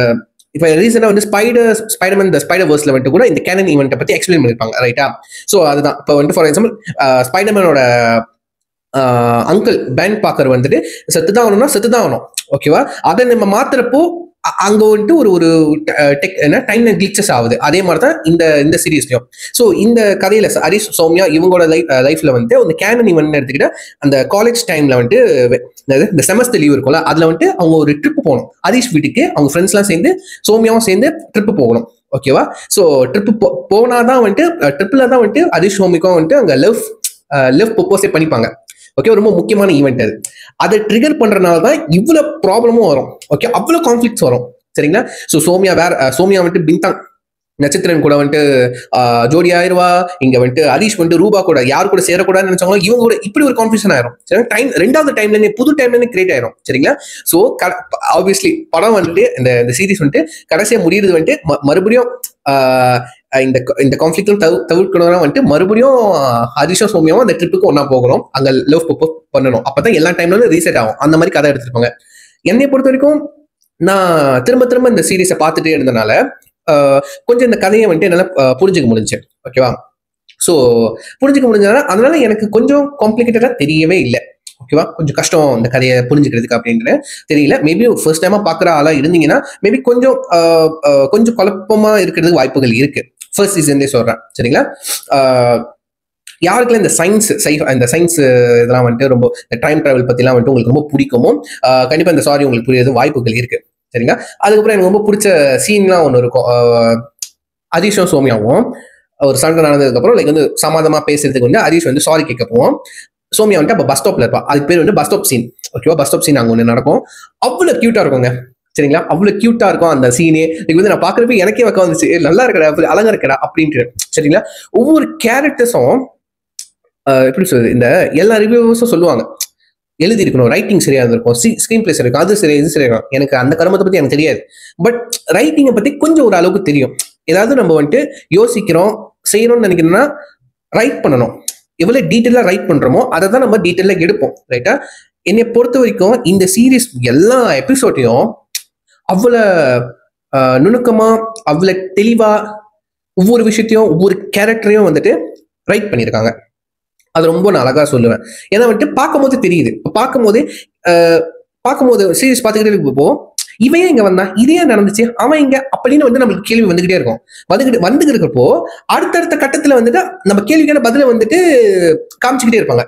இப்போ ரீசெண்டாக வந்து ஸ்பைடர்மேன் த ஸ்பைடர்வர்ஸ்ல வந்துட்டு கூட இந்த கேனன் ஈவெண்ட்டை பத்தி எக்ஸ்பிளைன் பண்ணிருப்பாங்க. ரைட்டா, ஸோ அதுதான் இப்போ வந்துட்டு ஃபார் எக்ஸாம்பிள் ஸ்பைடர்மேனோட அங்கிள் பேன் பாக்கர் வந்துட்டு செத்துதான் ஆகணும். ஓகேவா, அதை நம்ம மாத்துறப்போ அங்க வந்துட்டு ஒரு டைம் கிளிச்சஸ் ஆகுது. அதே மாதிரிதான் இந்த சீரீஸ்லயும். ஸோ இந்த கதையில ஹரிஷ் சௌமியா இவங்களோட லைஃப்ல வந்துட்டு ஒரு கேனன் ஈவென்ட் எடுத்துக்கிட்ட அந்த காலேஜ் டைம்ல வந்துட்டு இந்த செமஸ்டர் லீவ் இருக்கும்ல, அதுல வந்துட்டு அவங்க ஒரு ட்ரிப் போகணும். ஹரிஷ் வீட்டுக்கு அவங்க ஃப்ரெண்ட்ஸ் எல்லாம் சேர்ந்து சௌமியாவும் சேர்ந்து ட்ரிப் போகணும். ஓகேவா. ஸோ ட்ரிப்பு போனாதான் வந்துட்டு ட்ரிப்ல தான் வந்துட்டு ஹரிஷ் சோமிக்கும் வந்துட்டு அங்க லவ் ப்ரொபோஸே பண்ணிப்பாங்க. ஓகே, ரொம்ப முக்கியமான ஈவெண்ட் அது. அதை ட்ரிகர் பண்றதுனால தான் இவ்வளவு ப்ராப்ளமும் வரும். ஓகே, அவ்வளவு கான்ஃபிளிக்ஸ் வரும். சரிங்களா. ஸோ சோமியா வந்துட்டு பின்தாங் நட்சத்திரன் கூட வந்துட்டு ஜோடி ஆயிருவா. இங்க வந்துட்டு ஹரிஷ் வந்துட்டு ரூபா கூட யாரு கூட சேரக்கூடாதுன்னு நினைச்சாங்களோ இவங்க கூட இப்படி ஒரு கான்ஃபியூஷன் ஆயிரும். சரி, ரெண்டாவது டைம்ல புது டைம்ல கிரியேட் ஆயிரும். சரிங்களா. ஸோ ஆப்வியஸ்லி படம் வந்துட்டு இந்த சீரிஸ் வந்துட்டு கடைசியா முடியுது வந்துட்டு மறுபடியும் இந்த கான்ஃபிளிக்டும் தவிர்க்கணும்னா வந்துட்டு மறுபடியும் ஹரிஷும் சோமியாவும் அந்த ட்ரிப்புக்கு ஒன்னா போகணும், அங்க லவ் ப்ரொபோஸ் பண்ணணும். அப்பதான் எல்லா டைம்ல ரீசெட் ஆகும். அந்த மாதிரி கதை எடுத்திருப்பாங்க. என்னை பொறுத்த வரைக்கும் நான் திரும்ப இந்த சீரீஸை பார்த்துட்டே இருந்தனால கொஞ்சம் இந்த கதையை வந்துட்டு என்னால புரிஞ்சுக்க முடிஞ்சு. ஓகேவா. ஸோ புரிஞ்சுக்க முடிஞ்சதுனால அதனால எனக்கு கொஞ்சம் காம்ப்ளிகேட்டடா தெரியவே இல்லை. ஓகேவா. கொஞ்சம் கஷ்டம் இந்த கதையை புரிஞ்சுக்கிறதுக்கு அப்படின்ட்டு தெரியல. மேபி ஃபர்ஸ்ட் டைமா பாக்குற ஆளா இருந்தீங்கன்னா மேபி கொஞ்சம் குழப்பமா இருக்கிறதுக்கு வாய்ப்புகள் இருக்கு. ஃபர்ஸ்ட் சீசன்லேயே சொல்றேன். சரிங்களா. யாருக்குலாம் இந்த சயின்ஸ் இதெல்லாம் வந்துட்டு ரொம்ப டைம் டிராவல் பத்திலாம் வந்துட்டு உங்களுக்கு ரொம்ப பிடிக்குமோ கண்டிப்பா இந்த சாரி உங்களுக்கு புரியாது வாய்ப்புகள் இருக்கு. சரிங்களா. அதுக்கப்புறம் எனக்கு ரொம்ப பிடிச்ச சீன்லாம் ஒன்று இருக்கும். ஹரிஷும் சோமியாவும் ஒரு சண்டை நடந்ததுக்கு அப்புறம் லைக் வந்து சமாதமா பேசுறதுக்கு வந்து ஹரிஷ் வந்து சாரி கேட்க போவோம். சோமியா வந்துட்டு அப்போ பஸ் ஸ்டாப்ல இருப்பா. அதுக்கு பேர் வந்து பஸ் ஸ்டாப் சீன். ஓகேவா. பஸ் ஸ்டாப் சீன் அங்கே ஒன்று நடக்கும். அவ்வளோ கியூட்டா இருக்குங்க. சரிங்களா. அவ்வளோ கியூட்டா இருக்கும் அந்த சீனே. இது வந்து நான் பாக்குறப்ப எனக்கே வைக்க வந்துச்சு, நல்லா இருக்கடா, அழகா இருக்கடா அப்படின்ட்டு. சரிங்களா. ஒவ்வொரு கேரக்டர்ஸும் எப்படி சொல்றது, இந்த எல்லா ரிவ்யூவர்ஸும் சொல்லுவாங்க எழுதி இருக்கணும், ரைட்டிங் சரியா இருந்திருக்கும், ஸ்கிரீன் பிளே சரியா, அது சரியா, இது சரியா. எனக்கு அந்த கருமத்தை பத்தி எனக்கு தெரியாது. பட் ரைட்டிங்கை பத்தி கொஞ்சம் ஒரு அளவுக்கு தெரியும். ஏதாவது நம்ம வந்துட்டு யோசிக்கிறோம் செய்யணும்னு நினைக்கிறோம்னா ரைட் பண்ணணும். எவ்வளவு டீட்டெயிலா ரைட் பண்றோமோ அதை தான் நம்ம டீட்டெயிலா எடுப்போம். ரைட்டா. என்னை பொறுத்த வரைக்கும் இந்த சீரீஸ் எல்லா எபிசோடையும் அவ்வளவு நுணுக்கமா அவ்வளவு தெளிவா ஒவ்வொரு விஷயத்தையும் ஒவ்வொரு கேரக்டரையும் வந்துட்டு ரைட் பண்ணியிருக்காங்க. அது ரொம்ப நான் அழகா சொல்லுவேன். ஏன்னா வந்துட்டு பார்க்கும்போது தெரியுது. பார்க்கும்போது சீரிஸ் பார்த்துக்கிட்டே இருக்கப்போ இவன் இங்க வந்தான், இதே நடந்துச்சு, அவன் இங்க அப்படின்னு வந்து நம்மளுக்கு கேள்வி வந்துகிட்டே இருக்கும். வந்துகிட்டு இருக்கப்போ அடுத்தடுத்த கட்டத்துல வந்துட்டு நம்ம கேள்விக்கான பதில வந்துட்டு காமிச்சுக்கிட்டே இருப்பாங்க.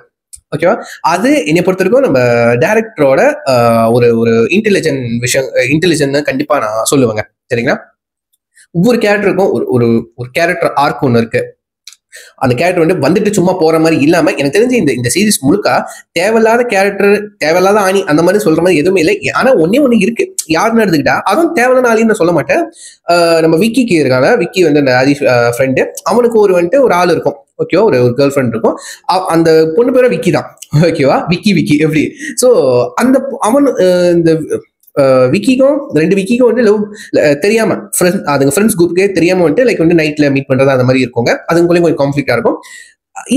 ஓகேவா. அது என்னை பொறுத்த வரைக்கும் நம்ம டைரக்டரோட ஒரு இன்டெலிஜென்ட் கண்டிப்பா நான் சொல்லுவேங்க. சரிங்களா. ஒவ்வொரு கேரக்டருக்கும் ஒரு கேரக்டர் ஆர்க் ஒன்று இருக்கு. அந்த கேரக்டர் வந்துட்டு சும்மா போற மாதிரி இல்லாம எனக்கு தெரிஞ்சு இந்த சீரிஸ் முழுக்க தேவையில்லாத கேரக்டர், தேவையில்லாத ஆணி அந்த மாதிரி சொல்ற மாதிரி எதுவுமே இல்லை. ஆனா ஒண்ணு இருக்கு. யாருன்னு எடுத்துக்கிட்டா அதுவும் தேவையான ஆளின்னு சொல்ல மாட்டேன். நம்ம விக்கிக்கு இருக்காங்க. விக்கி வந்து அந்த ஹரிஷ் ஃப்ரெண்டு, அவனுக்கு ஒரு ஆள் இருக்கும். ஓகேவா. ஒரு கேர்ள் ஃப்ரெண்ட் இருக்கும். அந்த பொண்ணு பேரை விக்கி தான். ஓகேவா. விக்கி எப்படி. ஸோ அந்த அவன் இந்த விக்கிக்கும் 2 விக்கிக்கும் வந்து லவ் தெரியாம அதுங்க ஃப்ரெண்ட்ஸ் குரூப்புக்கே தெரியாம வந்துட்டு லைக் வந்து நைட்ல மீட் பண்றது அந்த மாதிரி இருக்குங்க. அதுக்குள்ளேயும் கொஞ்சம் கான்ஃபிளிக்டா இருக்கும்.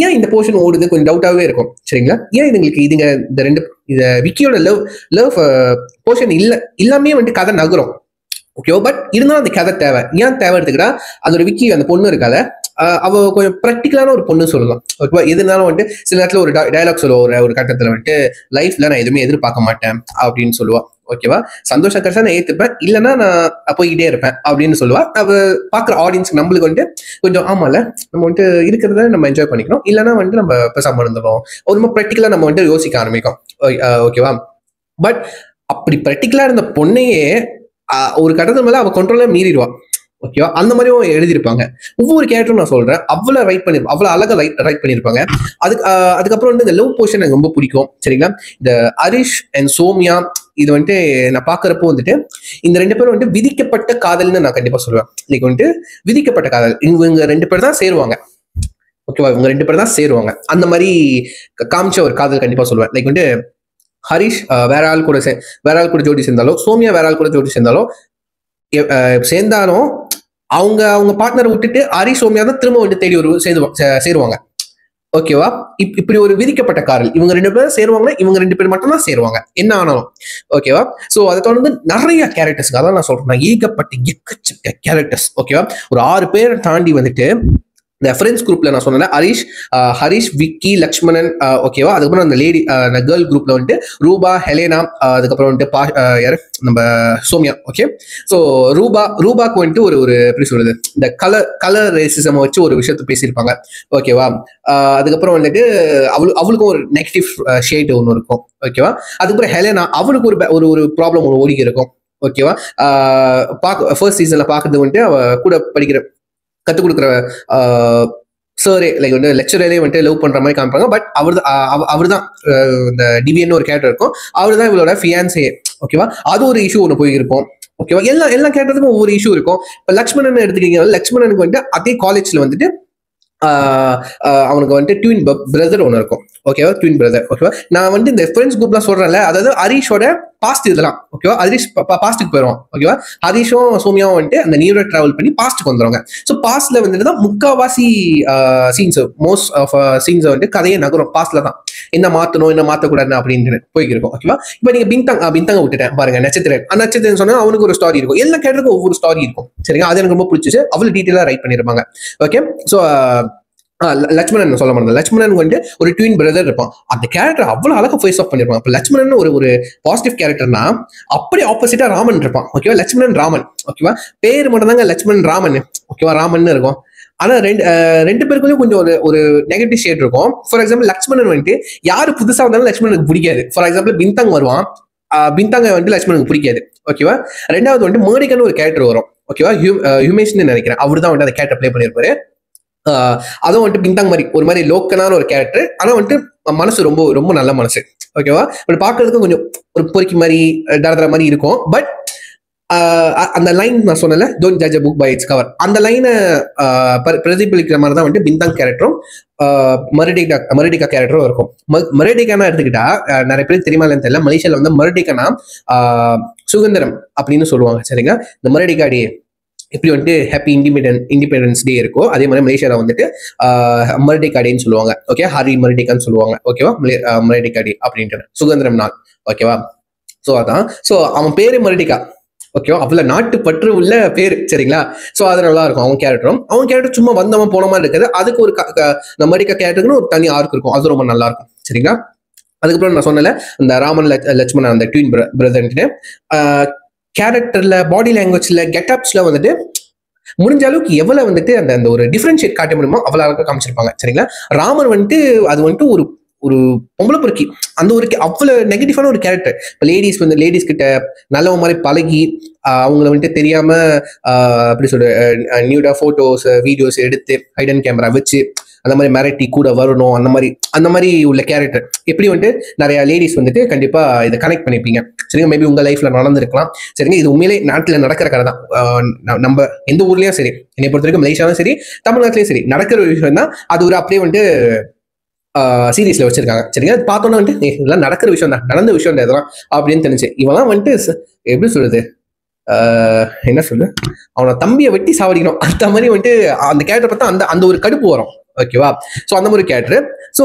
ஏன் இந்த போர்ஷன் ஓடுது கொஞ்சம் டவுட்டாவே இருக்கும். சரிங்களா. ஏன் இதுங்க இந்த விக்கியோட லவ் போர்ஷன் இல்லாமே வந்துட்டு கதை நகரும். ஓகேவா. பட் இருந்தாலும் அந்த கதை தேவை. ஏன் தேவை எடுத்துக்கிட்டா அதோட விக்கி அந்த பொண்ணு இருக்காத அவ கொஞ்சம் ப்ராக்டிக்கலான ஒரு பொண்ணு சொல்லலாம். ஓகேவா. எதுனாலும் வந்துட்டு சில நேரத்துல ஒரு டயலாக் சொல்லுவா. ஒரு கட்டத்துல வந்துட்டு லைஃப்ல நான் எதுவுமே எதிர்பார்க்க மாட்டேன் அப்படின்னு சொல்லுவா. ஓகேவா. சந்தோஷம் கிடைச்சா நான் ஏத்துப்பேன், இல்லைன்னா நான் போய்கிட்டே இருப்பேன் அப்படின்னு சொல்லுவா. அவ பாக்குற ஆடியன்ஸ் நம்மளுக்கு வந்துட்டு கொஞ்சம் ஆமால நம்ம வந்துட்டு இருக்கிறத நம்ம என்ஜாய் பண்ணிக்கணும், இல்லைன்னா வந்துட்டு நம்ம பேசாம இருந்துடும். ஒரு ப்ராக்டிக்கலா நம்ம வந்துட்டு யோசிக்க ஆரம்பிக்கும். ஓகேவா. பட் அப்படி ப்ராக்டிக்கலா இருந்த பொண்ணையே ஒரு கட்டத்து மேல அவ கண்ட்ரோல மீறிடுவா. ஓகேவா. அந்த மாதிரியும் எழுதியிருப்பாங்க. ஒவ்வொரு கேரக்டரும் நான் சொல்றேன் அவ்வளவு அழகா ரைட் பண்ணிருப்பாங்க. அதுக்கப்புறம் வந்து இந்த லவ் போர்ஷன் எனக்கு ரொம்ப பிடிக்கும். சரிங்களா. இந்த ஹரிஷ் அண்ட் சோமியா இது வந்துட்டு நான் பாக்குறப்போ வந்துட்டு இந்த 2 பேரும் வந்துட்டு விதிக்கப்பட்ட காதல்னு நான் கண்டிப்பா சொல்லுவேன். இன்னைக்கு வந்துட்டு விதிக்கப்பட்ட காதல், இவங்க 2 பேர் தான் சேருவாங்க. ஓகேவா. இவங்க 2 பேர் தான் சேருவாங்க. அந்த மாதிரி காமிச்ச ஒரு காதல் கண்டிப்பா சொல்லுவேன். லைக் வந்துட்டு ஹரிஷ் வேற ஆள் கூட ஜோடி சேர்ந்தாலும், சோமியா வேற ஆள் கூட ஜோடி சேர்ந்தாலும் அவங்க பார்ட்னரை விட்டுட்டு ஹரிஷ் சோமியா தான் திரும்ப வந்து தேடி சேருவாங்க. ஓகேவா. இப்படி ஒரு விதிக்கப்பட்ட காதல். இவங்க 2 பேரும் சேருவாங்க, இவங்க 2 பேர் மட்டும் தான் சேருவாங்க என்ன ஆனாலும். ஓகேவா. சோ அதை தொடர்ந்து நிறைய கேரக்டர்ஸ், அதான் நான் சொல்றேன், எக்கச்சக்க கேரக்டர்ஸ். ஓகேவா. ஒரு 6 பேரை தாண்டி வந்துட்டு இந்த ஃப்ரெண்ட்ஸ் குரூப்ல நான் சொன்னேன் ஹரிஷ், விக்கி, லக்ஷ்மணன். ஓகேவா. அதுக்கப்புறம் அந்த கேர்ள் குரூப்ல வந்துட்டு ரூபா, ஹெலேனா, அதுக்கப்புறம் வந்துட்டு யாரு நம்ம சோமியா. ஓகே. ஸோ ரூபாக்கு வந்துட்டு ஒரு எப்படி சொல்றது, இந்த கலர் ரேசிசம் வச்சு ஒரு விஷயத்த பேசியிருப்பாங்க. ஓகேவா. அதுக்கப்புறம் வந்துட்டு அவளுக்கும் ஒரு நெகட்டிவ் ஷேட் ஒன்று இருக்கும். ஓகேவா. அதுக்கப்புறம் ஹெலேனா, அவளுக்கு ஒரு ப்ராப்ளம் ஒன்று ஓடி இருக்கும். ஓகேவா. ஃபர்ஸ்ட் சீசன்ல பாக்குறது வந்துட்டு அவ கூட படிக்கிற கத்துக் கொடுக்குற சாரே லைக் வந்து லெக்சரரே வந்துட்டு லவ் பண்ற மாதிரி காமிப்பாங்க. பட் அவர் தான் இந்த டிவியன் ஒரு கேரக்டர் இருக்கும், அவர் தான் இவளோட ஃபியான்சே. ஓகேவா, அது ஒரு இஷ்யூ ஒன்று போயிருக்கும். ஓகேவா, எல்லா கேரக்டருக்கும் ஒவ்வொரு இஷ்யூ இருக்கும். இப்போ லக்ஷ்மணன் எடுத்துக்கிட்டீங்கன்னா, லக்ஷ்மணனுக்கு வந்துட்டு அதே காலேஜ்ல வந்துட்டு அவனுக்கு வந்துட்டு ட்வின் பிரதர் ஒன்று இருக்கும். ஓகேவா, ட்வின் பிரதர். ஓகேவா, நான் வந்து இந்த ஃப்ரெண்ட்ஸ் குரூப்லாம் சொல்றேன்ல, அதாவது ஹரீஷோட பாஸ்ட் இதெல்லாம். ஓகேவா, ஹரீஷ் பாஸ்ட்டுக்கு போயிடுவான். ஓகேவா, ஹரீஷும் சோமியாவும் வந்துட்டு அந்த நியூரோ டிராவல் பண்ணி பாஸ்ட்டுக்கு வந்துடுவாங்க. ஸோ பாஸ்ட்ல வந்துட்டு தான் முக்காவாசி சீன்ஸ், மோஸ்ட் ஆஃப் சீன்ஸ் வந்துட்டு கதையை நகரும் பாஸ்ட்ல தான். என்ன மாற்றணும் என்ன மாற்றக்கூடாது அப்படின்னு போய்க்கிருக்கும். ஓகேவா, இப்போ நீங்க பின்தங்க விட்டுட்டேன் பாருங்க, நட்சத்திரன் சொன்னா அவனுக்கு ஒரு ஸ்டாரி இருக்கும், எல்லா கேரக்டருக்கும் ஒவ்வொரு ஸ்டாரி இருக்கும். சரிங்க, அது எனக்கு ரொம்ப பிடிச்சிச்சு. அவ்வளவு டீட்டெயிலா ரைட் பண்ணிருப்பாங்க. ஓகே, ஸோ லட்சுமணன் சொல்ல மாட்டேன். லட்சுமணன் வந்து ஒரு ட்வின் பிரதர் இருப்பான். அந்த கேரக்டர் அவ்வளவு அழகா ஃபேஸ் ஆஃப் பண்ணிருப்பான். இப்போ லட்சுமணன் ஒரு பாசிட்டிவ் கேரக்டர்னா அப்படியே ஆப்போசிட்டா ராமன் இருப்பான். ஓகேவா, லட்சுமணன் ராமன். ஓகேவா, பேர் மட்டும் தாங்க லட்சுமணன் ராமன். ஓகேவா, ராமன் இருக்கும். ஆனா ரெண்டு பேருக்குள்ளயும் கொஞ்சம் ஒரு நெகட்டிவ் ஷேட் இருக்கும். ஃபார் எக்ஸாம்பிள் லட்சுமணன் வந்துட்டு யாரு புதுசா வந்தாலும் லட்சுமணனுக்கு பிடிக்காது. ஃபார் எக்ஸாம்பிள் பின்தங் வருவான், பின்தங்க வந்துட்டு லட்சுமணனுக்கு பிடிக்காது. ஓகேவா, ரெண்டாவது வந்துட்டு மேடிகன் ஒரு கேரக்டர் வரும். ஓகேவா, ஹியூமேஷ்னு நினைக்கிறேன், அவர் தான் வந்துட்டு அந்த கேரக்டர் பிளே பண்ணிருப்பாரு. அதுவும் வந்துட்டு பின்தாங் மாதிரி ஒரு மாதிரி லோக்கனான ஒரு கேரக்டர். ஆனா வந்துட்டு மனசு ரொம்ப ரொம்ப நல்ல மனசு. ஓகேவா, பட் பாக்குறதுக்கு கொஞ்சம் ஒரு பொறுக்கி மாதிரி டரதர மாதிரி இருக்கும். பட் அந்த லைன் நான் சொன்னல, don't judge a book by its cover, அந்த லைனை பிரதிபலிக்கிற மாதிரி தான் வந்துட்டு பின்தாங் கேரக்டரும் மரடிகா கேரக்டரும் இருக்கும். மரடிகானா எடுத்துக்கிட்டா நிறைய பேருக்கு தெரியுமா இல்லைன்னு தெரியல, மலேசியால வந்து மரடிகானா சுதந்திரம் அப்படின்னு சொல்லுவாங்க. சரிங்க, இந்த மரடிகா டே எப்படி வந்துட்டு ஹாப்பி இண்டிபெண்டன்ஸ் டே இருக்கோ, அதே மாதிரி மலேசியாவில் வந்துட்டு மரடிகா டேன்னு சொல்லுவாங்க. ஓகே, ஹரி மரடிகான்னு சொல்லுவாங்க. ஓகேவா, மரடிகா டே அப்படின்ட்டு சுதந்திரம் நாள். ஓகேவா, ஸோ அதான். ஸோ அவன் பேரு மரடிகா. ஓகேவா, அவ்வளவு நாட்டு பற்று உள்ள பேரு. சரிங்களா, ஸோ அது நல்லா இருக்கும். அவன் கேரக்டர் சும்மா வந்தவன் போன மாதிரி இருக்காது. அதுக்கு ஒரு மரடிகா கேரக்டருக்குன்னு ஒரு தனி ஆர்க் இருக்கும், அது ரொம்ப நல்லா இருக்கும். சரிங்களா, அதுக்கப்புறம் நான் சொன்னல இந்த ராமன் லட்சுமணன் அந்த ட்வின் பிரதர்ன்ட்டு கேரக்டர்ல, பாடி லாங்குவேஜ்ல, கெட்டப்ஸ்ல வந்துட்டு முடிஞ்ச அளவுக்கு எவ்வளவு வந்துட்டு அந்த ஒரு டிஃபரன்ஷியேட் காட்ட முடியுமோ அவ்வளவு அழகாக காமிச்சிருப்பாங்க. சரிங்களா, ராமன் வந்துட்டு அது வந்துட்டு ஒரு பொம்பளை பொறுக்கி, அந்த ஒரு அவ்வளவு நெகட்டிவான ஒரு கேரக்டர். இப்போ லேடிஸ் கிட்ட நல்லவ மாதிரி பழகி அவங்கள வந்துட்டு தெரியாம அப்படி சொல்ற நியூடா போட்டோஸ் வீடியோஸ் எடுத்து ஹைடன் கேமரா வச்சு அந்த மாதிரி மிரட்டி கூட வரணும், அந்த மாதிரி உள்ள கேரக்டர். எப்படி வந்துட்டு நிறைய லேடிஸ் வந்துட்டு கண்டிப்பா இதை கனெக்ட் பண்ணிப்பீங்க. சரிங்க, மேபி உங்க லைஃப்ல நடந்திருக்கலாம். சரிங்க, இது உண்மையிலே நாட்டில் நடக்கிற கதை தான். நம்ம எந்த ஊர்லயும் சரி, என்னை பொறுத்த வரைக்கும் மலேசியாவும் சரி தமிழ்நாட்டிலையும் சரி நடக்கிற ஒரு விஷயம் தான். அது ஒரு அப்படியே வந்துட்டு சீரீஸ்ல வச்சிருக்காங்க. சரிங்க, அது பார்த்தோன்னா வந்துட்டு இதெல்லாம் நடக்கிற விஷயம் தான், நடந்த விஷயம் தான் இதெல்லாம் அப்படின்னு தெரிஞ்சு. இவெல்லாம் வந்துட்டு எப்படி சொல்றது, என்ன சொல்லு, அவனை தம்பியை வெட்டி சாவடிக்கணும் அந்த மாதிரி வந்துட்டு அந்த கேரக்டர் பார்த்தா அந்த ஒரு கடுப்பு வரும். ஓகேவா, ஸோ அந்த மாதிரி கேரக்டர். ஸோ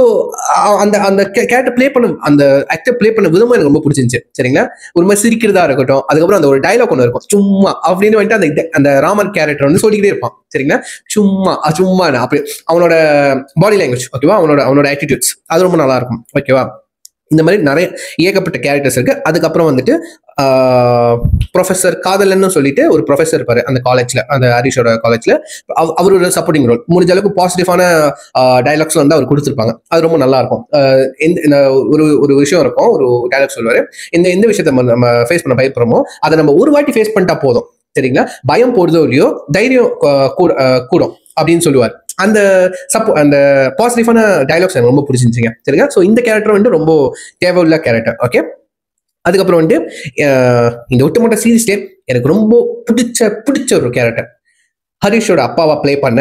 அந்த கேரக்டர் பிளே பண்ண, அந்த ஆக்டர் பிளே பண்ண விதமும் எனக்கு ரொம்ப பிடிச்சிருந்துச்சு. சரிங்களா, ஒரு மாதிரி சிரிக்கிறதா இருக்கட்டும், அதுக்கப்புறம் அந்த ஒரு டைலாக் ஒன்று இருக்கும், சும்மா அப்படின்னு வந்துட்டு அந்த ராமன் கேரக்டர் வந்து சொல்லிக்கிட்டே இருப்பான். சரிங்களா, சும்மா அப்படி அவனோட பாடி லாங்குவேஜ். ஓகேவா, அவனோட ஆட்டிடியூட்ஸ் அது ரொம்ப நல்லா இருக்கும். ஓகேவா, இந்த மாதிரி நிறைய ஏகப்பட்ட கேரக்டர்ஸ் இருக்கு. அதுக்கப்புறம் வந்துட்டு ப்ரொஃபஸர் காதலன்னு சொல்லிட்டு ஒரு ப்ரொஃபஸர் இருப்பாரு அந்த காலேஜ்ல, அந்த ஹரிஷோட காலேஜ்ல. அவரோட சப்போர்ட்டிங் ரோல், முடிஞ்ச அளவுக்கு பாசிட்டிவான டைலாக்ஸ் வந்து அவர் கொடுத்துருப்பாங்க. அது ரொம்ப நல்லா இருக்கும். ஒரு விஷயம் இருக்கும், ஒரு டைலாக் சொல்லுவாரு, எந்த விஷயத்த நம்ம ஃபேஸ் பண்ண பயப்படுறோமோ அதை நம்ம ஒரு வாட்டி ஃபேஸ் பண்ணிட்டா போதும். சரிங்களா, பயம் போடுதோ இல்லையோ தைரியம் கூடும் அப்படின்னு சொல்லுவார். அந்த பாசிட்டிவான டைலாக்ஸ் எனக்கு ரொம்ப பிடிச்சிருந்துச்சுங்க. சரிங்க, ஸோ இந்த கேரக்டர் வந்து ரொம்ப தேவையுள்ள கேரக்டர். ஓகே, அதுக்கப்புறம் வந்து இந்த ஒட்டுமொத்த சீரீஸ்லே எனக்கு ரொம்ப பிடிச்ச ஒரு கேரக்டர் ஹரிஷோட அப்பாவா பிளே பண்ண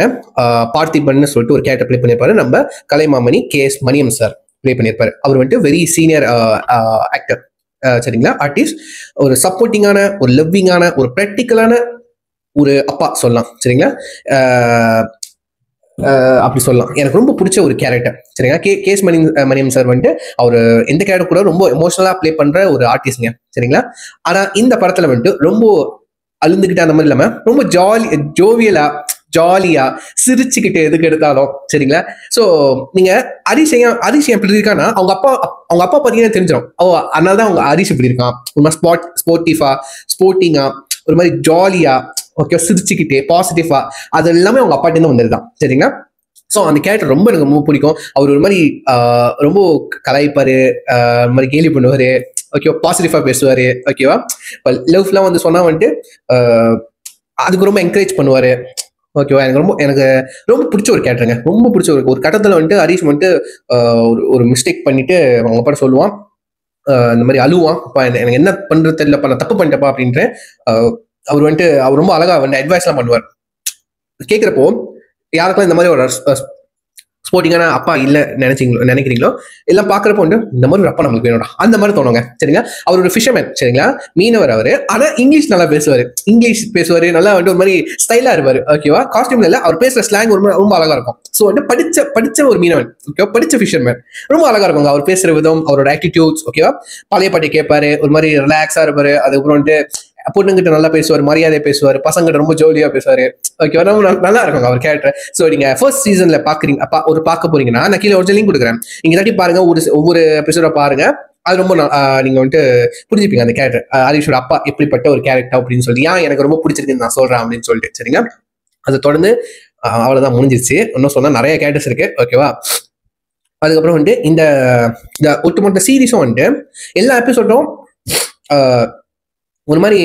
பார்த்திபன் சொல்லிட்டு ஒரு கேரக்டர் பிளே பண்ணியிருப்பாரு. நம்ம Kalaimamani KS Maniam sir play பண்ணியிருப்பாரு. அவர் வந்துட்டு வெரி சீனியர் ஆக்டர். சரிங்களா, ஆர்டிஸ்ட், ஒரு சப்போர்ட்டிங்கான, ஒரு லவ்விங்கான, ஒரு ப்ராக்டிக்கலான ஒரு அப்பா சொல்லலாம். சரிங்களா, அப்படி சொல்லலாம். எனக்கு ரொம்ப பிடிச்ச ஒரு கேரக்டர். சரிங்களா, KS மணியம் சார் வந்துட்டு அவர் எந்த கேரக்டர் கூட ரொம்ப எமோஷனலா பிளே பண்ற ஒரு ஆர்டிஸ்ட்ங்க. சரிங்களா, ஆனா இந்த படத்துல வந்துட்டு ரொம்ப அழுந்துகிட்டு அந்த மாதிரி இல்லாம ரொம்ப ஜாலியா சிரிச்சுக்கிட்டு எதுக்கு எடுத்தாலும். சரிங்களா, சோ நீங்க ஹரிஷ் எப்படி இருக்கான்னா அவங்க அப்பா பார்த்தீங்கன்னா தெரிஞ்சிடும். அதனாலதான் அவங்க ஹரிஷ் இப்படி இருக்கான், ஒரு மாதிரி ஸ்போர்ட்டிங்கா, ஒரு மாதிரி ஜாலியா, ஓகே, சிரிச்சுக்கிட்டே பாசிட்டிவா, அது எல்லாமே அவங்க அப்பாட்டே இருந்து வந்ததுதான். சரிங்களா, ஸோ அந்த கேரக்டர் எனக்கு ரொம்ப பிடிக்கும். அவர் ஒரு மாதிரி ரொம்ப கலாய்ப்பாரு, மாதிரி கேலி பண்ணுவாரு, ஓகேவா, பாசிட்டிவா பேசுவாரு. ஓகேவா, லவ்லாம் வந்து சொன்னா வந்துட்டு அதுக்கு ரொம்ப என்கரேஜ் பண்ணுவாரு. ஓகேவா, எனக்கு ரொம்ப பிடிச்ச ஒரு கேரக்டருங்க. ரொம்ப பிடிச்ச ஒரு கட்டத்துல வந்துட்டு ஹரிஷ் வந்துட்டு ஒரு மிஸ்டேக் பண்ணிட்டு அவங்க அப்பா சொல்லுவான், இந்த மாதிரி அழுவான், எனக்கு என்ன பண்றது தெரியலப்பா, நான் தப்பு பண்ணிட்டப்பா அப்படின்ட்டு. அவர் வந்துட்டு அவர் ரொம்ப அழகா வந்து அட்வைஸ் எல்லாம் பண்ணுவார். கேட்கிறப்போ யாருக்கெல்லாம் இந்த மாதிரி ஒரு ஸ்போர்ட்டிங்கான அப்பா இல்ல நினைக்கிறீங்களோ எல்லாம் பாக்குறப்போ வந்து இந்த மாதிரி ஒரு அப்பா நம்மளுக்கு வேணும்டா அந்த மாதிரி தோணுங்க. சரிங்களா, அவர் ஒரு ஃபிஷர்மேன். சரிங்களா, மீனவர் அவரு. ஆனா இங்கிலீஷ் நல்லா பேசுவாரு. இங்கிலீஷ் பேசுவாரு நல்லா, வந்து ஒரு மாதிரி ஸ்டைலா இருப்பாரு. ஓகேவா, காஸ்டியூம்ல இல்ல, அவர் பேசுற ஸ்லாங் ரொம்ப அழகா இருக்கும். ஸோ வந்து படிச்ச ஒரு மீனவன். ஓகேவா, படிச்ச ஃபிஷர்மேன் ரொம்ப அழகா இருக்குங்க. அவர் பேசுற விதம், அவரோட ஆட்டிடியூட்ஸ். ஓகேவா, பழைய பாட்டி கேட்பாரு, ஒரு மாதிரி ரிலாக்ஸா இருப்பாரு. அதுக்கப்புறம் வந்துட்டு பொண்ணுங்கிட்ட நல்லா பேசுவார், மரியாதை பேசுவார், பசங்கிட்ட ரொம்ப ஜோலியா பேசுவாரு. ஓகேவா, ரொம்ப நல்லா இருக்கும் அவர் கேரக்டர். ஸோ நீங்க ஃபர்ஸ்ட் சீசன்ல பார்க்க போறீங்கன்னா நான் கீழே ஒரு லிங்க் கொடுக்குறேன், நீங்க இல்லாட்டி பாருங்க, ஒவ்வொரு எபிசோட பாருங்க. அது ரொம்ப நீங்க வந்துட்டு புரிஞ்சுப்பீங்க அந்த கேரக்டர், ஹரிஷோட அப்பா எப்படிப்பட்ட ஒரு கேரக்டர் அப்படின்னு சொல்லி, ஏன் எனக்கு ரொம்ப பிடிச்சிருக்குன்னு நான் சொல்றேன் அப்படின்னு சொல்லிட்டு. சரிங்க, அதை தொடர்ந்து அவ்வளவுதான், முடிஞ்சிருச்சு. இன்னும் சொன்னா நிறைய கேரக்டர்ஸ் இருக்கு. ஓகேவா, அதுக்கப்புறம் வந்துட்டு இந்த ஒட்டுமொத்த சீரீஸும் வந்துட்டு எல்லா எபிசோடும் ஒரு மாதிரி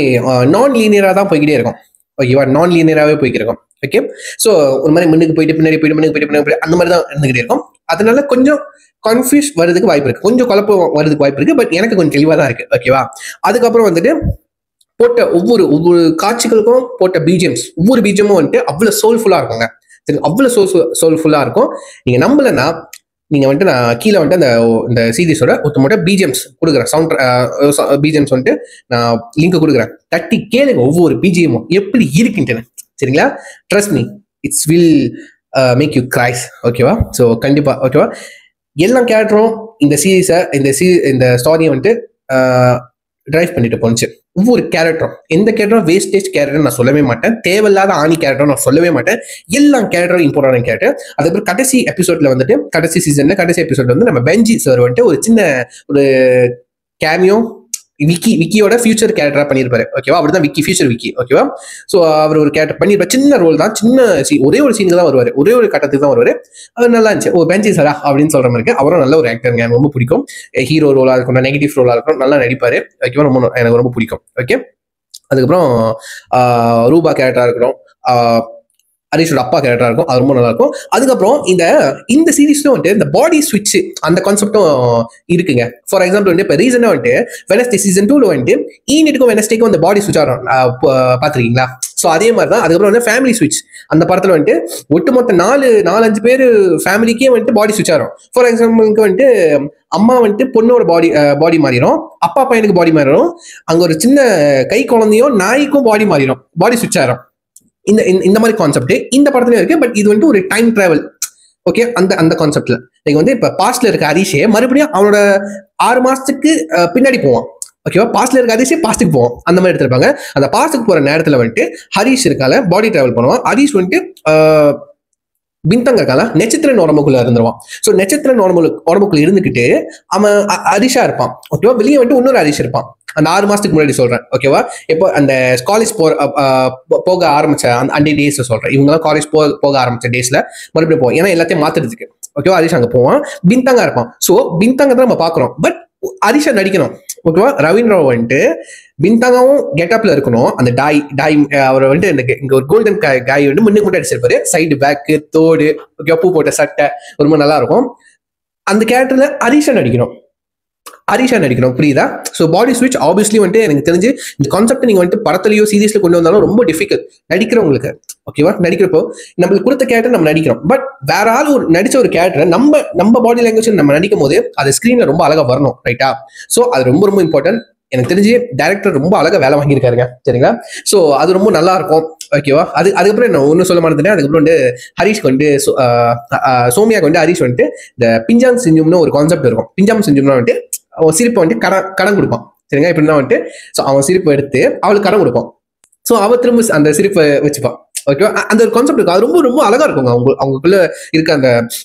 நான் லீனியரா தான் போய்கிட்டே இருக்கும். ஓகேவா, நான் லீனியராகவே போய்கிட்டு இருக்கும். ஓகே, ஸோ ஒரு மாதிரி முன்னுக்கு போயிட்டு பின்னாடி போயிட்டு முன்னுக்கு போயிட்டு பின்னாடி அந்த மாதிரி தான் இருந்துகிட்டே இருக்கும். அதனால கொஞ்சம் கன்ஃபியூஸ் வரதுக்கு வாய்ப்பு இருக்கு, கொஞ்சம் குழப்பம் வரதுக்கு வாய்ப்பு இருக்கு. பட் எனக்கு கொஞ்சம் தெளிவாக தான் இருக்கு. ஓகேவா, அதுக்கப்புறம் வந்துட்டு போட்ட ஒவ்வொரு காட்சிகளுக்கும் போட்ட பிஜிஎம்ஸ், ஒவ்வொரு பிஜிஎமும் வந்துட்டு அவ்வளவு சோல்ஃபுல்லா இருக்குங்க. சரி, அவ்வளவு சோல்ஃபுல்லா இருக்கும். நீங்க நம்பலன்னா நீங்க வந்துட்டு நான் கீழே வந்துட்டு இந்த சீரீஸோட ஒருத்தமோட பிஜிஎம்ஸ் கொடுக்குறேன், சவுண்ட் பிஜிஎம்ஸ் வந்துட்டு நான் லிங்க் கொடுக்குறேன், தட்டி கேளுங்க ஒவ்வொரு பிஜிஎமும் எப்படி இருக்குன்ட்டு. சரிங்களா, trust me, it's will make you cries. ஓகேவா, ஸோ கண்டிப்பா. ஓகேவா, எல்லா கேரக்டரும் இந்த சீரீஸை இந்த ஸ்டோரியை வந்துட்டு டிரைவ் பண்ணிட்டு போனுச்சு. ஒவ்வொரு கேரக்டரும், எந்த கேரக்டரும் வேஸ்டேஜ் கேரக்டர் நான் சொல்லவே மாட்டேன், தேவையில்லாத ஆணி கேரக்டர் நான் சொல்லவே மாட்டேன். எல்லா கேரக்டரும் இம்பார்ட்டன்ட் கேரக்டர். அதுக்கப்புறம் கடைசி எபிசோட்ல வந்துட்டு கடைசி எபிசோட்ல வந்து நம்ம பெஞ்சி சார் வந்துட்டு ஒரு சின்ன ஒரு கேமியோ விக்கியோட ஃபியூச்சர் கேரக்டரா பண்ணியிருப்பாரு. ஓகேவா, அப்படிதான் ஃபியூச்சர் விக்கி. ஓகேவா, ஸோ அவர் ஒரு கேரக்டர் பண்ணியிருப்பாரு, சின்ன ரோல் தான், ஒரே ஒரு சீனுக்கு தான் வருவாரு, ஒரே ஒரு கட்டத்துக்கு தான் வருவாரு. அது நல்லா இருந்துச்சு. ஓ, பெஞ்சி சாரா அப்படின்னு சொல்ற மாதிரி. அவரும் நல்ல ஒரு ஆக்டருங்க, எனக்கு ரொம்ப பிடிக்கும். ஹீரோ ரோலா இருக்கட்டும், நெகட்டிவ் ரோலா இருக்கட்டும், நல்லா நடிப்பாரு. ஓகேவா, எனக்கு ரொம்ப பிடிக்கும். ஓகே, அதுக்கப்புறம் ரூபா கேரக்டரா இருக்கட்டும், ஹரிஷோட அப்பா கேரக்டரா இருக்கும், அது ரொம்ப நல்லா இருக்கும். அதுக்கப்புறம் இந்த சீரீஸ்ல வந்துட்டு இந்த பாடி ஸ்விட்ச் அந்த கான்செப்டும் இருக்குங்க. ஃபார் எக்ஸாம்பிள் வந்து இப்போ ரீசனா வந்துட்டு வெனஸ்டே சீசன் 2ல வந்துட்டு ஈனிட்டுக்கும் வெனஸ்டேக்கும் அந்த பாடி ஸ்விட்ச் ஆகும், பாத்துருக்கீங்களா? ஸோ அதே மாதிரி தான் அதுக்கப்புறம் வந்து ஃபேமிலி ஸ்விட்ச் அந்த படத்துல வந்துட்டு ஒட்டுமொத்த 4-5 பேர் ஃபேமிலிக்கே வந்துட்டு பாடி ஸ்விட்ச் ஆகும். ஃபார் எக்ஸாம்பிளுக்கு வந்துட்டு அம்மா வந்துட்டு பொண்ணோட பாடி மாறிடும், அப்பா பையனுக்கு பாடி மாறிடும், அங்க ஒரு சின்ன கை குழந்தையும் நாய்க்கும் பாடி மாறிடும், பாடி ஸ்விட்ச் ஆகும். இந்த மாதிரி கான்செப்ட் இந்த படத்துலயும் இருக்கு. பட் இது வந்துட்டு ஒரு டைம் டிராவல். ஓகே, அந்த கான்செப்ட்ல நீங்க வந்து இப்ப பாஸ்ட்ல இருக்க ஹரிஷே மறுபடியும் அவனோட 6 மாசத்துக்கு பின்னாடி போவான். ஓகேவா, பாஸ்ட்ல இருக்க ஹரிஷே பாஸ்ட்டுக்கு போவான், அந்த மாதிரி எடுத்திருப்பாங்க. அந்த பாஸ்ட்டுக்கு போற நேரத்துல வந்துட்டு ஹரிஷ் இருக்கால பாடி டிராவல் பண்ணுவான். ஹரிஷ் வந்துட்டு பின்தங்க இருக்கால நட்சத்திரன் உடம்புக்குள்ள இருந்துருவான். ஸோ நட்சத்திரன் உடம்புக்குள்ள இருந்துகிட்டு அவன் ஹரிஷா இருப்பான். ஓகேவா, வெளியே வந்துட்டு இன்னொரு ஹரிஷ் இருப்பான். அந்த 6 மாசத்துக்கு முன்னாடி சொல்றேன். ஓகேவா, இப்போ அந்த காலேஜ் போக ஆரம்பிச்ச அந்த டேஸ் சொல்றேன். இவங்கெல்லாம் காலேஜ் போக ஆரம்பிச்ச டேஸ்ல மறுபடியும் போவோம், ஏன்னா எல்லாத்தையும் மாத்துறதுக்கு. ஓகேவா, ஹரிஷ் அங்க போவான், பின்தங்கா இருப்பான். ஸோ பின்தங்க தான் நம்ம பாக்குறோம், பட் ஹரிஷா நடிக்கணும். ஓகேவா, ரவீந்திராவை வந்துட்டு பின்தங்காவும் கெட்டப்ல இருக்கணும். அந்த டாய் அவரை வந்துட்டு இங்க ஒரு கோல்டன் காய் வந்து முன்னுக்கு மட்டும் அடிச்சிருப்பாரு, சைடு பேக்கு தோடு. ஓகேவா, பூ போட்ட சட்டை ரொம்ப நல்லா இருக்கும். அந்த கேரக்டர்ல ஹரிஷா நடிக்கணும், புரியுதா? ஸோ பாடி ஸ்விட்ச் ஆப்வியஸ்லி வந்துட்டு எனக்கு தெரிஞ்சு இந்த கான்செப்ட் நீங்க வந்துட்டு படத்துலயோ சீரீஸ்ல கொண்டு வந்தாலும் ரொம்ப டிஃபிகல்ட் நடிக்கிறவங்களுக்கு. ஓகேவா, நடிக்கிறப்போ நம்மளுக்கு கொடுத்த கேரக்டர் நம்ம நடிக்கிறோம், பட் வேற ஆள் நடிச்ச ஒரு கேரக்டர் நம்ம பாடி லாங்குவேஜ் நம்ம நடிக்கும் போது அது ஸ்கிரீன்ல ரொம்ப அழகா வரணும், ரைட்டா? ஸோ அது ரொம்ப ரொம்ப இம்பார்ட்டன்ட். எனக்கு தெரிஞ்சு டைரக்டர் ரொம்ப அழகா வேலை வாங்கியிருக்காருங்க. சரிங்களா, ஸோ அது ரொம்ப நல்லா இருக்கும். ஓகேவா, அதுக்கப்புறம் என்ன ஒன்றும் சொல்ல மாட்டேன். அதுக்கப்புறம் வந்து ஹரிஷ்க்கு வந்து சோமியாவுக்கு வந்து ஹரிஷ் வந்துட்டு இந்த பிஞ்சாம் சிஞ்சும்னு ஒரு கான்செப்ட் இருக்கும். பிஞ்சாம் சிஞ்சும்னா வந்துட்டு அவன் சிரிப்பை வந்துட்டு கடன் கொடுப்பான். சரிங்களா, இப்படின்னா வந்துட்டு ஸோ அவன் சிரிப்பை எடுத்து அவளுக்கு கடன் கொடுப்பான். ஸோ அவ திரும்ப அந்த சிரிப்பை வச்சுப்பான். ஓகேவா, அந்த ஒரு கான்செப்ட் இருக்கும். அது ரொம்ப ரொம்ப அழகா இருக்குங்க. அவங்களுக்குள்ள இருக்க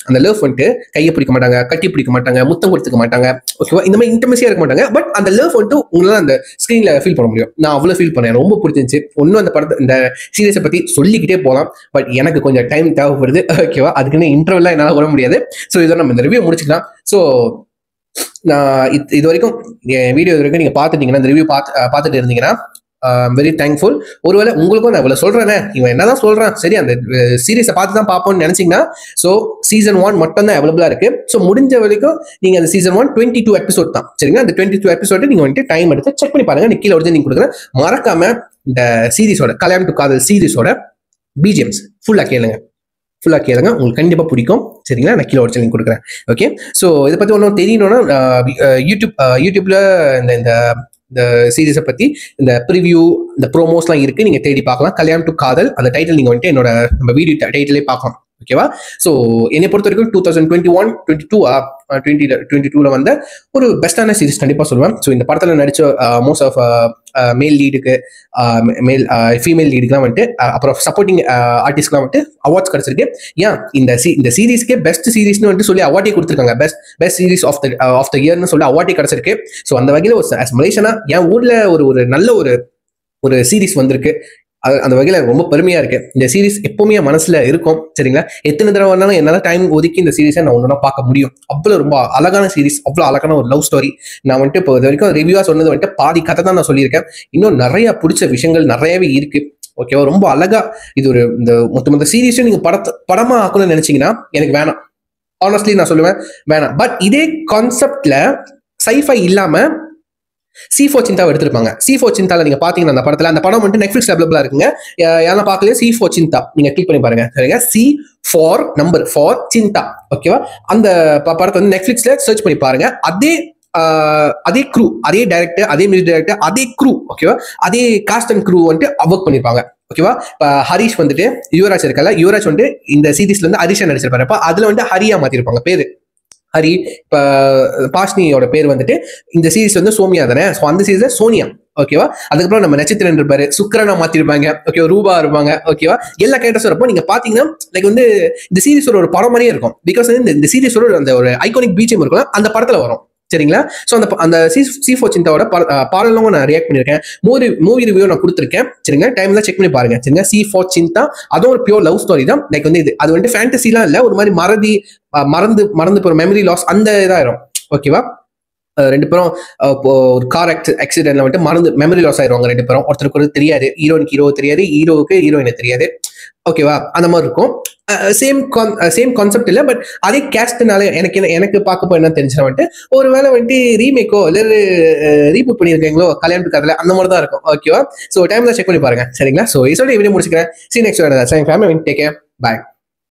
அந்த லவ் வந்துட்டு கையை பிடிக்க மாட்டாங்க, கட்டி பிடிக்க மாட்டாங்க, முத்தம் கொடுத்துக்க மாட்டாங்க. ஓகேவா, இந்த மாதிரி இன்டர்மெசியா இருக்க மாட்டாங்க. பட் அந்த லவ் வந்துட்டு உங்களால அந்த ஸ்கிரீன்ல ஃபீல் பண்ண முடியும். நான் அவ்வளவு ஃபீல் பண்ணேன், ரொம்ப பிடிச்சிருந்துச்சு. ஒன்னும் அந்த படத்தை இந்த சீரியஸை பத்தி சொல்லிக்கிட்டே போகலாம், பட் எனக்கு கொஞ்சம் டைம் தேவைப்படுது. ஓகேவா, அதுக்குன்னு இன்டர்வெல்லாம் என்னால் வர முடியாது. ஸோ இதை நம்ம இந்த ரிவ்யூ முடிச்சுக்கலாம். ஸோ நான் இது வரைக்கும் என் வீடியோ இது வரைக்கும் நீங்க பார்த்துட்டீங்கன்னா, இந்த ரிவ்யூ பார்த்துட்டு இருந்தீங்கன்னா வெரி தேங்க்ஃபுல். ஒருவேளை உங்களுக்கும் நான் இவ்வளவு சொல்றேனே, இவன் என்னதான் சொல்றான், சரி அந்த சீரீஸை பார்த்து தான் பார்ப்போம்னு நினைச்சீங்கன்னா, ஸோ சீசன் 1 மட்டும் தான் அவைலபிளா இருக்கு. ஸோ முடிஞ்ச வரைக்கும் நீங்க அந்த சீசன் 1 22 எபிசோட் தான், சரிங்களா? அந்த 22 எபிசோட் நீங்க வந்துட்டு டைம் எடுத்து செக் பண்ணி பாருங்க. கீழே ஒரிஜினல் நீங்க கொடுக்குறேன். மறக்காம இந்த சீரீஸோட கல்யாணம் டு காதல் சீரீஸோட பிஜிஎம்ஸ் ஃபுல்லா கேளுங்க, உங்களுக்கு கண்டிப்பா பிடிக்கும், சரிங்களா? நான் கீழே ஒரிஜினல் கொடுக்குறேன். ஓகே, ஸோ இதை பத்தி ஒன்றும் தெரியணும்னா யூடியூப்ல இந்த சீரீஸை பத்தி இந்த ப்ரிவியூ, இந்த ப்ரோமோஸ்லாம் இருக்கு, நீங்க தேடி பார்க்கலாம். கல்யாணம் டு காதல் அந்த டைட்டில் நீங்க வந்துட்டு என்னோட நம்ம வீடியோ டைட்டிலே பார்க்கலாம். ஓகேவா? ஸோ என்னை பொறுத்த வரைக்கும் 2022 வந்த ஒரு பெஸ்டான சீரிஸ் கண்டிப்பா சொல்லுவேன். ஸோ இந்த படத்துல நடிச்ச மோஸ்ட் ஆஃப் மேல் லீடுக்கு ஃபீமேல் லீடுக்குலாம் வந்துட்டு, அப்புறம் சப்போர்ட்டிங் ஆர்டிஸ்ட்லாம் வந்துட்டு அவார்ட்ஸ் கிடைச்சிருக்கு. ஏன் இந்த சீரீஸ்க்கே பெஸ்ட் சீரீஸ்னு வந்துட்டு சொல்லி அவார்டே கொடுத்துருக்காங்க. பெஸ்ட் சீரீஸ் ஆஃப் த இயர்னு சொல்லி அவார்டே கிடைச்சிருக்கு. ஸோ அந்த வகையில் ஒரு மலேசியனா என் ஊர்ல ஒரு நல்ல ஒரு சீரீஸ் வந்திருக்கு. அந்த வகையில ரொம்ப பெருமையா இருக்கு. இந்த சீரீஸ் எப்பவுமே என் மனசுல இருக்கும், சரிங்களா? எத்தனை தடவை வந்தாலும் என்னால டைம் ஒதுக்கி இந்த சீரீஸை நான் ஒன்றுனா பார்க்க முடியும். அவ்வளவு ரொம்ப அழகான சீரீஸ், அவ்வளவு அழகான ஒரு லவ் ஸ்டோரி. நான் வந்துட்டு இப்போ இது வரைக்கும் ரிவ்யூவா சொன்னது வந்துட்டு பாதி கதை தான் நான் சொல்லியிருக்கேன். இன்னும் நிறைய பிடிச்ச விஷயங்கள் நிறையவே இருக்கு. ஓகேவா? ரொம்ப அழகா இது ஒரு இந்த மொத்த சீரீஸும் நீங்க படமா ஆக்கணும்னு நினைச்சீங்கன்னா எனக்கு வேணாம். ஆனஸ்ட்லி நான் சொல்லுவேன் வேணாம். பட் இதே கான்செப்ட்ல சைஃபை இல்லாம C4 சிந்தாவை எடுத்திருப்பாங்க. C4 சிந்தால நீங்க பாத்தீங்கன்னா அந்த படத்துல, அந்த படம் வந்து நெட்ஃபிளிக்ஸ் அவைலபிளா இருக்குங்க. யாரும் பார்க்கல, C4 சிந்தா நீங்க கிளிக் பண்ணி பாருங்க, சரிங்க? C4 நம்பர் 4 சிந்தா. ஓகேவா? அந்த படத்தை வந்து நெட்ஃபிளிக்ஸ்ல சர்ச் பண்ணி பாருங்க. அதே க்ரூ, அதே டைரக்டர், அதே மியூசிக் டைரக்டர், அதே க்ரூ, ஓகேவா? அதே காஸ்ட் அண்ட் க்ரூ வந்துட்டு ஒர்க் பண்ணிருப்பாங்க. ஓகேவா? இப்ப ஹரிஷ் வந்துட்டு யுவராஜ் இருக்கல, யுவராஜ் வந்து இந்த சீரீஸ்ல இருந்து ஹரிஷா நடிச்சிருப்பாரு. அப்ப அதுல வந்து ஹரியா மாத்திருப்பாங்க பேரு. ஹரி, இப்ப பாஷ்னியோட பேர் வந்துட்டு இந்த சீரீஸ் வந்து சோமியா தானே, அந்த சீரீஸ்ல சோனியா. ஓகேவா? அதுக்கப்புறம் நம்ம நட்சத்திரன் இருப்பாரு, சுக்கரனா மாத்திருப்பாங்க. ஓகே, ரூபா இருப்பாங்க. ஓகேவா? எல்லா கேரக்டர்ஸும் இருப்போம். நீங்க பாத்தீங்கன்னா லைக் வந்து இந்த சீரீஸோட ஒரு படம் மாதிரியே இருக்கும். பிகாஸ் இந்த சீரீஸோட அந்த ஒரு ஐகானிக் பிஜிஎம் இருக்கும், அந்த படத்துல வரும், சரிங்களா? ஸோ அந்த C4 சிந்தாவோட பாடலும் நான் ரியாக்ட் பண்ணியிருக்கேன். மூவி ரிவ்யூ நான் கொடுத்துருக்கேன், சரிங்க? டைம் தான் செக் பண்ணி பாருங்க, சரிங்க? C4 சிந்தா அதுவும் ஒரு பியூர் லவ் ஸ்டோரி தான். லைக் வந்து அது வந்து ஃபேண்டசிலாம் இல்லை, ஒரு மாதிரி மறந்து போற மெமரி லாஸ் அந்த இதாயிரும். ஓகேவா? ரெண்டு பேரும் ஒரு கார் ஆக்சிடென்ட்ல வந்துட்டு மெமரி லாஸ் ஆயிடுவாங்க ரெண்டு பேரும். ஒருத்தருக்கு தெரியாது, ஹீரோனுக்கு ஹீரோ தெரியாது, ஹீரோவுக்கு ஹீரோயினை தெரியாது. ஓகேவா? அந்த மாதிரி இருக்கும். சேம் கான்செப்ட் இல்லை, பட் அதே கேஸ்ட்னால எனக்கு பார்க்க போய் என்ன தெரிஞ்சுனா வந்துட்டு ஒருவேளை வந்துட்டு ரீமேக்கோ இல்லை ரீபூட் பண்ணியிருக்கீங்களோ கல்யாணம் டு காதல் அந்த மாதிரி தான் இருக்கும். ஓகேவா? ஸோ டைம்ல செக் பண்ணி பாருங்க, சரிங்களா? ஸோ இதோட வீடியோ முடிச்சுக்கிறேன். See you next one. Thank you. Take care. Bye.